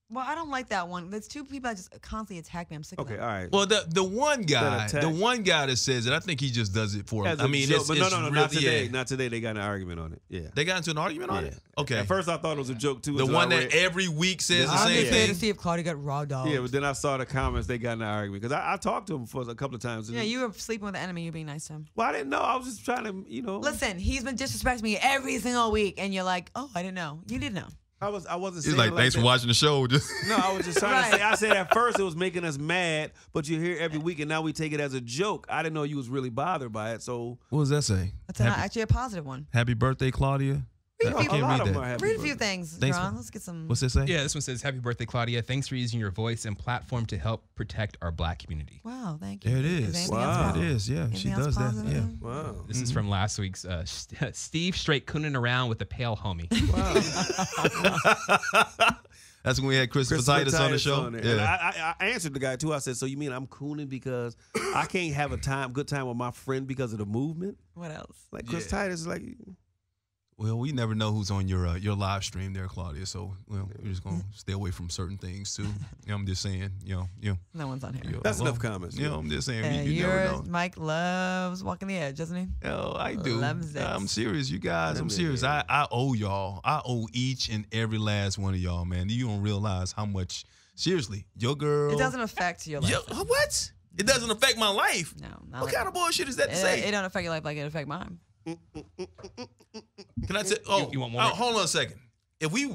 Well, I don't like that one. There's 2 people that just constantly attack me. I'm sick of Okay, them. all right. Well, the one guy, attack. the one guy that says it, I think he just does it for. As I a mean, joke, it's, but it's no, really, not today. yeah. Not today. They got in an argument on it. Yeah. They got into an argument on it. Okay. At first, I thought it was a joke too. The until one I that read- every week says the I'm same just here to thing. see if Claudia got raw dog. Yeah, but then I saw the comments. They got in an argument because I talked to him for a couple of times. Yeah, you were sleeping with the enemy. You're being nice to him. Well, I didn't know. I was just trying to, Listen, he's been disrespecting me every single week, and you're like, oh, I didn't know. You didn't know. I wasn't. He's saying like, it thanks for that. watching the show. Just No, I was just trying to Right. say. I said at first it was making us mad, but you hear every week, and now we take it as a joke. I didn't know you was really bothered by it. So what does that say? That's not actually a positive one. Happy birthday, Claudia. Read I a few, can't a lot read of them that. are happy read a few birthday. things, Thanks Jaron. for- Let's get some. What's that say? Yeah, this one says, "Happy birthday, Claudia. Thanks for using your voice and platform to help protect our Black community." Wow, thank you. There it Is is. anything else Wow. It positive? is. Yeah, she Anything else does that. positive? Yeah. wow. This is from last week's Steve straight cooning around with a pale homie. That's when we had Chris Titus on the show. And I answered the guy too. I said, "So you mean I'm cooning because I can't have a good time with my friend because of the movement?" What else? Like Chris Titus is like, Well, we never know who's on your live stream there, Claudia. So, we're just gonna stay away from certain things too. I'm just saying, No one's on here. that's enough comments. I'm just saying, you Yours, never know. Mike loves walking the edge, doesn't he? Oh, I do. Loves it. I'm serious, you guys. I'm serious. I owe y'all. I owe each and every last one of y'all, man. You don't realize how much. Seriously, your girl. It doesn't affect your life. What? It doesn't affect my life. No, not What like kind of bullshit is that to it, say? it don't affect your life like it affect mine. Can I say? Oh, You want more? hold on a second. If we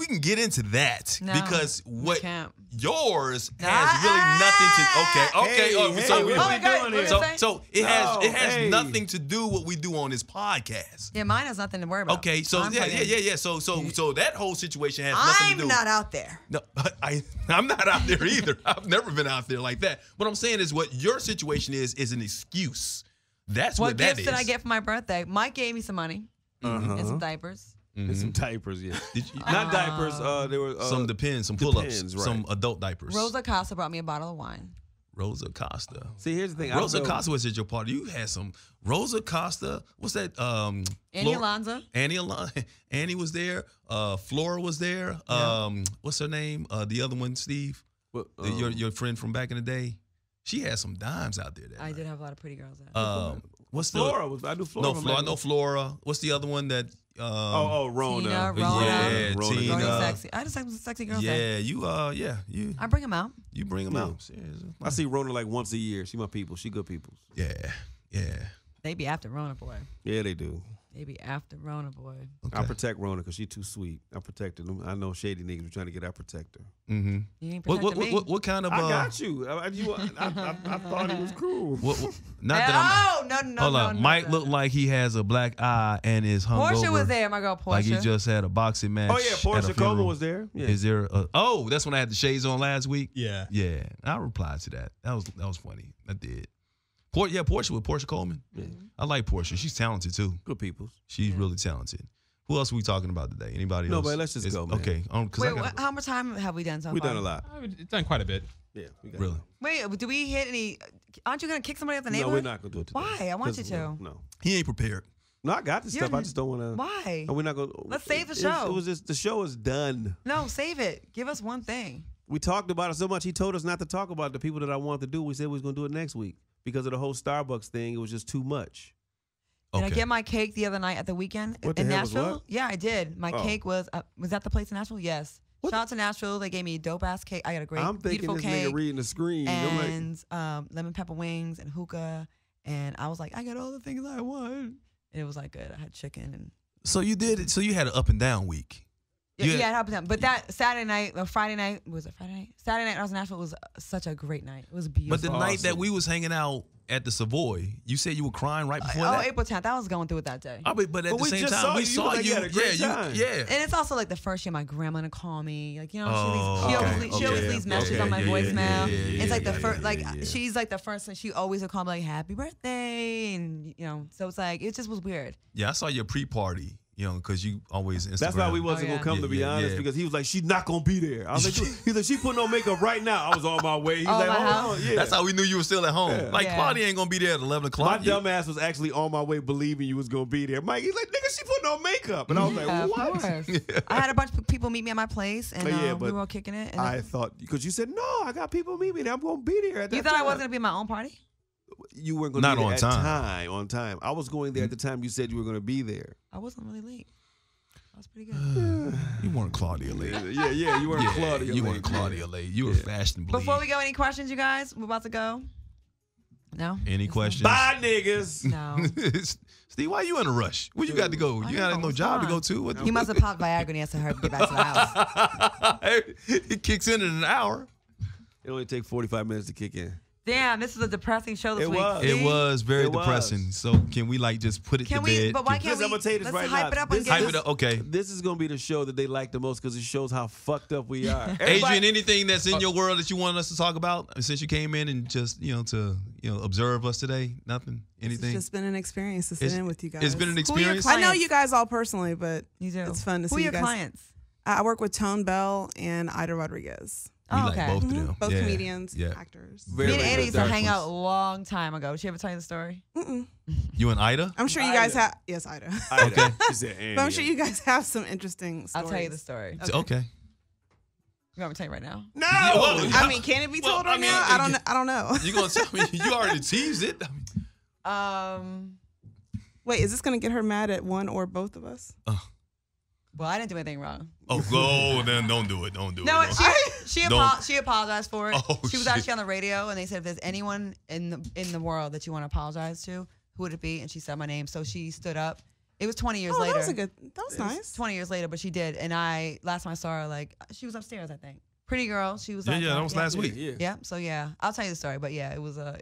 can get into that, No, because we what can't. yours has really nothing to. Okay. Hey, so hey, we- what we doing here? so it has hey. nothing to do what we do on this podcast. Yeah, mine has nothing to worry about. Okay, so I'm fucking- yeah. So that whole situation has nothing to I'm do. not out there. No, I'm not out there either. I've never been out there like that. What I'm saying is, what your situation is an excuse. That's What what that gifts is. did I get for my birthday? Mike gave me some money Mm-hmm. and some diapers. And some diapers, yeah. Did you, Not diapers. There were some Depends, some pull-ups, Depends, right. some adult diapers. Rosa Costa brought me a bottle of wine. Rosa Costa. See, here's the thing. Rosa I don't know. Costa was at your party. You had some Rosa Costa. What's that? Annie Alonzo. Annie was there. Flora was there. What's her name? The other one, Steve. What, Your friend from back in the day. She had some dimes out there. That I night. did have a lot of pretty girls there. What's Flora the? was. I knew Flora. No, from Flora. back No, then. Flora. What's the other one that? Rona. Tina, Rona. Yeah, Rona. Tina. Rona sexy. I just like some sexy girls there. Yeah, you I bring them out. you bring them No. out. I see Rona like once a year. She my people. She good people. Yeah. They be after Rona, boy. Yeah, they do. They be after Rona, boy. I protect Rona because she too sweet. I protected them. I know shady niggas be trying to get. I protect her. Mm-hmm. You ain't What protecting me. what kind of? I got you. I thought he was cruel. Not that I'm. No. Hold on. Mike looked like he has a black eye and is hungover. Portia was there, my girl Portia. Like he just had a boxing match. Oh yeah, at Portia a funeral. Coleman was there. Yeah. Is there? That's when I had the shades on last week. Yeah. Yeah, I replied to that. That was funny. I did. Portia with Portia Coleman. Yeah. I like Portia. She's talented too. Good people. She's really talented. Who else are we talking about today? Anybody else? Nobody, let's just go, man. Okay. Wait, how much time have we done so We've far? done a lot. I've done quite a bit. Yeah. We got Really? Wait, do we hit any? Aren't you gonna kick somebody out the No, neighborhood? we're not gonna do it today. Why? I want you 'Cause, to. No. He ain't prepared. No, I got this You stuff. I didn't- just don't want to. Why? We're not gonna. Let's save the It show. was just the show is done. No, save it. Give us one thing. We talked about it so much. He told us not to talk about it. The people that I wanted to do. We said we was gonna do it next week because of the whole Starbucks thing. It was just too much. Did I get my cake the other night at the weekend in Nashville? Yeah, I did. My cake was that the place in Nashville? Yes. Shout out to Nashville. They gave me a dope ass cake. I got a great, beautiful cake. Nigga reading the screen. And lemon pepper wings and hookah. And I was like, I got all the things I want. And it was like good. I had chicken and. So you did it. So you had an up and down week. Yeah, it happened. But that Saturday night, or Friday night, was it Friday night? Saturday night I was in Nashville was such a great night. It was beautiful. But the night that we was hanging out at the Savoy, you said you were crying right before that? April 10th. I was going through it that day. But at the same time, we saw you. Yeah. And it's also like the first year my grandma to call me. Like, you know, she always leaves messages on my voicemail. It's like the first, like, she's like the first, and she always would call me like, happy birthday. And, you know, so it's like, it just was weird. Yeah, I saw your pre-party. You know, because you always Instagram. That's why we wasn't gonna come, to be honest, because he was like, she's not gonna be there. I was like, he's like, she putting on makeup right now. I was on my way. He's like, hold on, That's how we knew you were still at home. Yeah. Like, Claudia ain't gonna be there at 11 o'clock. My dumb ass was actually on my way believing you was gonna be there. Mike, he's like, nigga, she putting on makeup. And I was like, what? I had a bunch of people meet me at my place, and we were all kicking it. And I thought, because you said, no, I got people meet me there. I'm gonna be there at that You thought time. I wasn't gonna be at my own party? You weren't gonna be there on time. I was going there at the time you said you were gonna be there. I wasn't really late. That was pretty good. You weren't Claudia late. Yeah, you weren't Claudia late. You weren't Claudia late. You were fashionably. Before we go, any questions, you guys? We're about to go. No? Any questions? Bye, niggas. No. Steve, why you in a rush? Where you got to go? You got no job to go to? He must have popped Viagra and he has to hurry to get back to the house. It kicks in an hour. It only takes 45 minutes to kick in. Damn, this is a depressing show this week. It was very depressing. So can we like just put it to bed? But why can't we? I'm gonna tell you this right hype now. it up. Hype it up. Okay. This is gonna be the show that they like the most because it shows how fucked up we are. Adrian, anything that's in your world that you want us to talk about since you came in and just to observe us today? Nothing. Anything? It's just been an experience to sit in with you guys. It's been an experience. I know you guys all personally, but it's fun to see you guys. Who are your clients? I work with Tone Bell and Ida Rodriguez. We like both of them. Both comedians, actors. Me and Ada used to hang out a long time ago. Did she ever tell you the story? You and Ida? I'm sure you guys have. Yes, Ida. Okay. She said, but I'm sure you guys have some interesting stories. I'll tell you the story. Okay. You want me to tell you right now? No. I mean, can it be told right now? I don't know. You gonna tell me? You already teased it. Wait, is this gonna get her mad at one or both of us? Well, I didn't do anything wrong. Then don't do it. Don't do no, it. She apologized for it. She was actually on the radio, and they said, if there's anyone in the world that you want to apologize to, who would it be? And she said my name. So she stood up. It was 20 years later. That was nice. 20 years later, but she did. And last time I saw her, like, she was upstairs, I think. Pretty girl. She was like, that was last week. Yeah. So I'll tell you the story. But yeah, it was a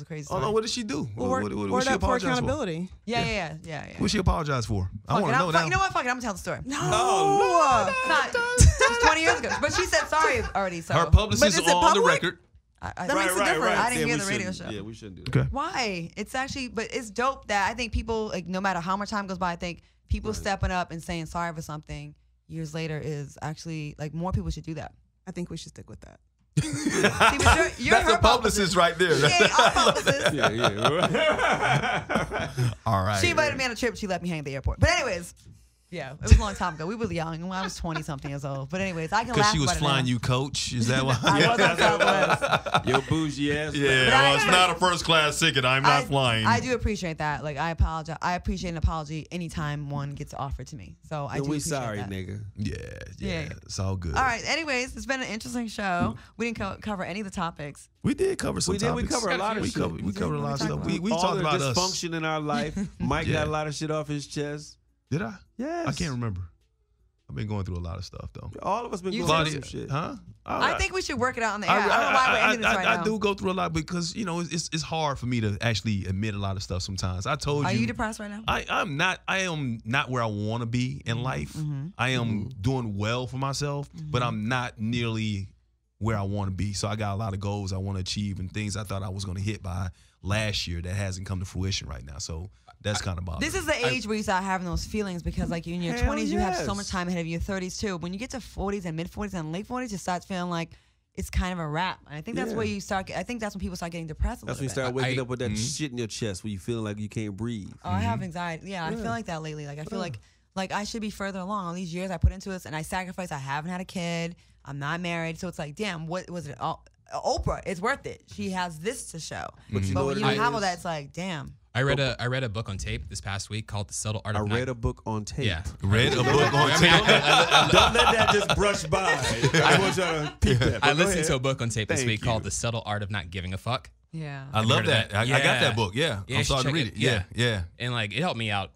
crazy story. Oh no, what did she do? What she up for apologize accountability? Yeah. What she apologize for? I want to know now. You know what? Fuck it. I'm gonna tell the story. No. It was 20 years ago. But she said sorry already. So her publicist is on the record. That makes a difference. I didn't hear the radio show. Yeah, we shouldn't do that. Okay. Why? It's actually, but it's dope that I think people, like, no matter how much time goes by, I think people stepping up and saying sorry for something years later is actually, like, more people should do that. I think we should stick with that. See, you're That's a publicist right there. Yeah, our publicist. All right. She invited me on a trip. She let me hang at the airport. But anyways, yeah, it was a long time ago. We were young. I was 20 something years old. But anyways, I can laugh because she was about flying it now. you coach. Is that why? I was on Southwest. Your bougie ass. Yeah, well, it's not a first class ticket. I'm not flying. I do appreciate that. Like, I apologize. I appreciate an apology anytime one gets offered to me. So I do we appreciate sorry, that. nigga. Yeah. It's all good. All right. Anyways, it's been an interesting show. We didn't cover any of the topics. We did cover some topics. We covered a lot of shit. We covered a lot of stuff. We all talked the about us. dysfunction in our life. Mike got a lot of shit off his chest. Did I? Yes. I can't remember. I've been going through a lot of stuff though. All of us been going Claudia, through some shit. Huh? I think we should work it out on the air. I don't know why we're ending this right now. I do go through a lot because it's hard for me to actually admit a lot of stuff sometimes. I told you. Are you depressed right now? I'm not. I am not where I want to be in life. I am doing well for myself, but I'm not nearly where I want to be. So I got a lot of goals I want to achieve and things I thought I was going to hit by last year that hasn't come to fruition right now. So that's kind of bothering. This is the age where you start having those feelings because, like, in your 20s, you have so much time ahead of your 30s too. When you get to 40s and mid 40s and late 40s, you start feeling like it's kind of a wrap. And I think that's where you start. I think that's when people start getting depressed. That's when you start waking up with that shit in your chest where you feeling like you can't breathe. Oh, I have anxiety. Yeah, I feel like that lately. Like, I feel like I should be further along. All these years I put into this, and I sacrificed. I haven't had a kid. I'm not married, so it's like, damn, what was it? Oprah, it's worth it. She has this to show. But you know But what when you it have all is? that, it's like, damn. I read a book on tape this past week called The Subtle Art of I read a book on tape. Yeah. Read a book on tape. Don't let that just brush by. I want y'all to peep that. I But go listened ahead. to a book on tape this Thank week you. called The Subtle Art of Not Giving a Fuck. Yeah. I Have you love heard of that. that? I got Yeah. that book. Yeah. Yeah, I'm you starting to should read check it. it. Yeah. And like it helped me out.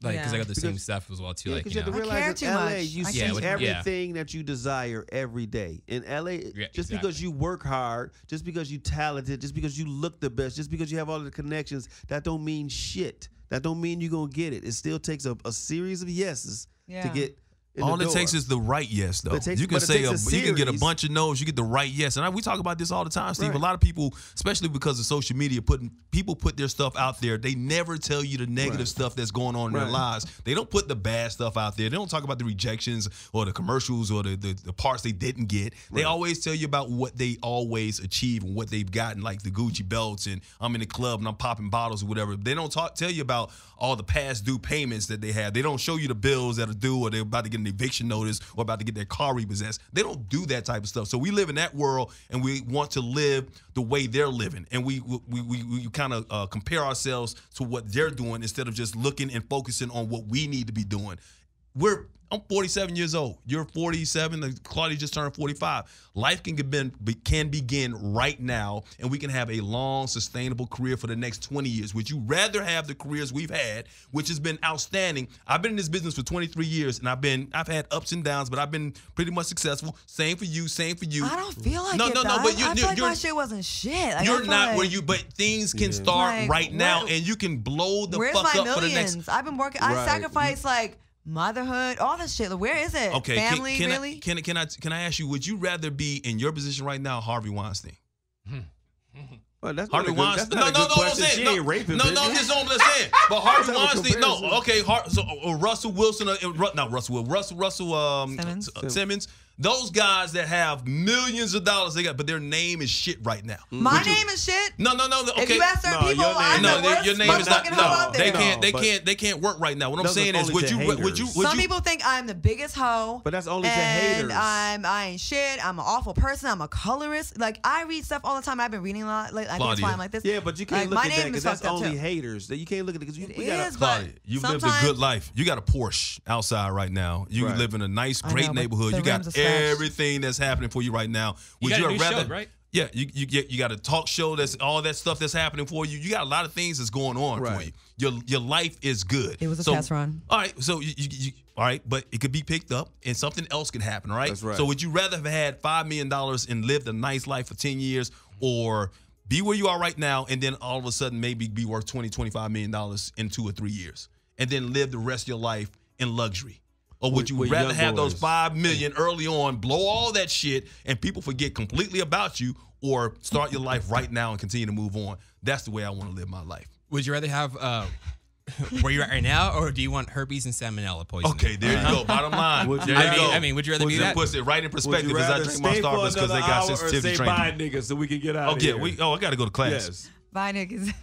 Like, because I Yeah. got the same stuff as well too. Yeah, Like, because you you have know. to I care realize too in LA, much. you I see care too much. everything that you desire every day. In LA, Yeah, just because you work hard, just because you talented, just because you look the best, just because you have all the connections, that don't mean shit. That don't mean you're going to get it. It still takes a series of yeses to Yeah. get in All the it door. takes is the right yes, though. But it takes- You can but it say takes a you can get a series. bunch of no's. You get the right yes, and we talk about this all the time, Steve. Right. A lot of people, especially because of social media, people put their stuff out there. They never tell you the negative Right. stuff that's going on in their Right. lives. They don't put the bad stuff out there. They don't talk about the rejections or the commercials or the parts they didn't get. They always tell you about what they always achieve and what they've gotten, like the Gucci belts and I'm in the club and I'm popping bottles or whatever. They don't tell you about all the past due payments that they have. They don't show you the bills that are due or they're about to get an eviction notice or about to get their car repossessed. They don't do that type of stuff. So we live in that world and we want to live the way they're living. And we kind of compare ourselves to what they're doing instead of just looking and focusing on what we need to be doing. I'm 47 years old. You're 47. Claudia just turned 45. Life can begin right now, and we can have a long, sustainable career for the next 20 years. Would you rather have the careers we've had, which has been outstanding? I've been in this business for 23 years, and I've had ups and downs, but I've been pretty much successful. Same for you. Same for you. I don't feel like No, it, no, though. but I feel like my shit wasn't shit. Like, I You're feel not like, where you, but things can start Like, right now, where- and you can blow the Where's fuck my up for the millions? next. I've been working. I Right. sacrificed like motherhood, all this shit. Where is it? Okay, Family, can really? I ask you? Would you rather be in your position right now, Harvey Weinstein? Well, that's Harvey not a good, that's Weinstein. not a good I'm question. saying. She ain't raping No, bitches. I'm just saying. But Harvey Let's have a Weinstein. No, comparison. okay. Russell Wilson. Not Russell. Russell. Simmons. Those guys that have millions of dollars, but their name is shit right now. My name is shit. No. Okay. If you ask certain No, people, your name- I'm No, the worst your name is not. motherfucking hoe out They there. can't. but- They can't work right now. What I'm Those are saying is, only would to you? haters. Some people think I'm the biggest hoe. But that's only to haters. And I ain't shit. I'm an awful person. I'm a colorist. Like, I read stuff all the time. I've been reading a lot. Like, I think that's why I'm like this. Yeah, but you can't Like, look my at that name because is that's fucked up, only too. haters. You can't look at it because It we got is, Claudia, but you've lived a sometimes- good life. You got a Porsche outside right now. You Right. live in a nice, I great know, but neighborhood. the You got rims are scratched. everything that's happening for you right now. Would got a you new rather? show, right? Yeah, you got a talk show. That's all that stuff that's happening for you. You got a lot of things that's going on for Right. you. Your life is good. It was a test run. All right, so you all right, but it could be picked up and something else could happen. All right, That's right. So would you rather have had $5 million and lived a nice life for 10 years, or be where you are right now and then all of a sudden maybe be worth $25 million in 2 or 3 years, and then live the rest of your life in luxury? Or would you With rather young have those boys. $5 million early on, blow all that shit, and people forget completely about you, or start your life right now and continue to move on? That's the way I want to live my life. Would you rather have where you're at right now, or do you want herpes and salmonella poisoning? Okay, there you go. Bottom line. Would you There rather- you go. I mean, would you rather be That that? puts it right in Would perspective you as I rather drink my stay for Starbucks because they another got hour or sensitivity say training. bye, niggas, so we can get out of Okay, here? I got to go to class. Yes. Bye, niggas.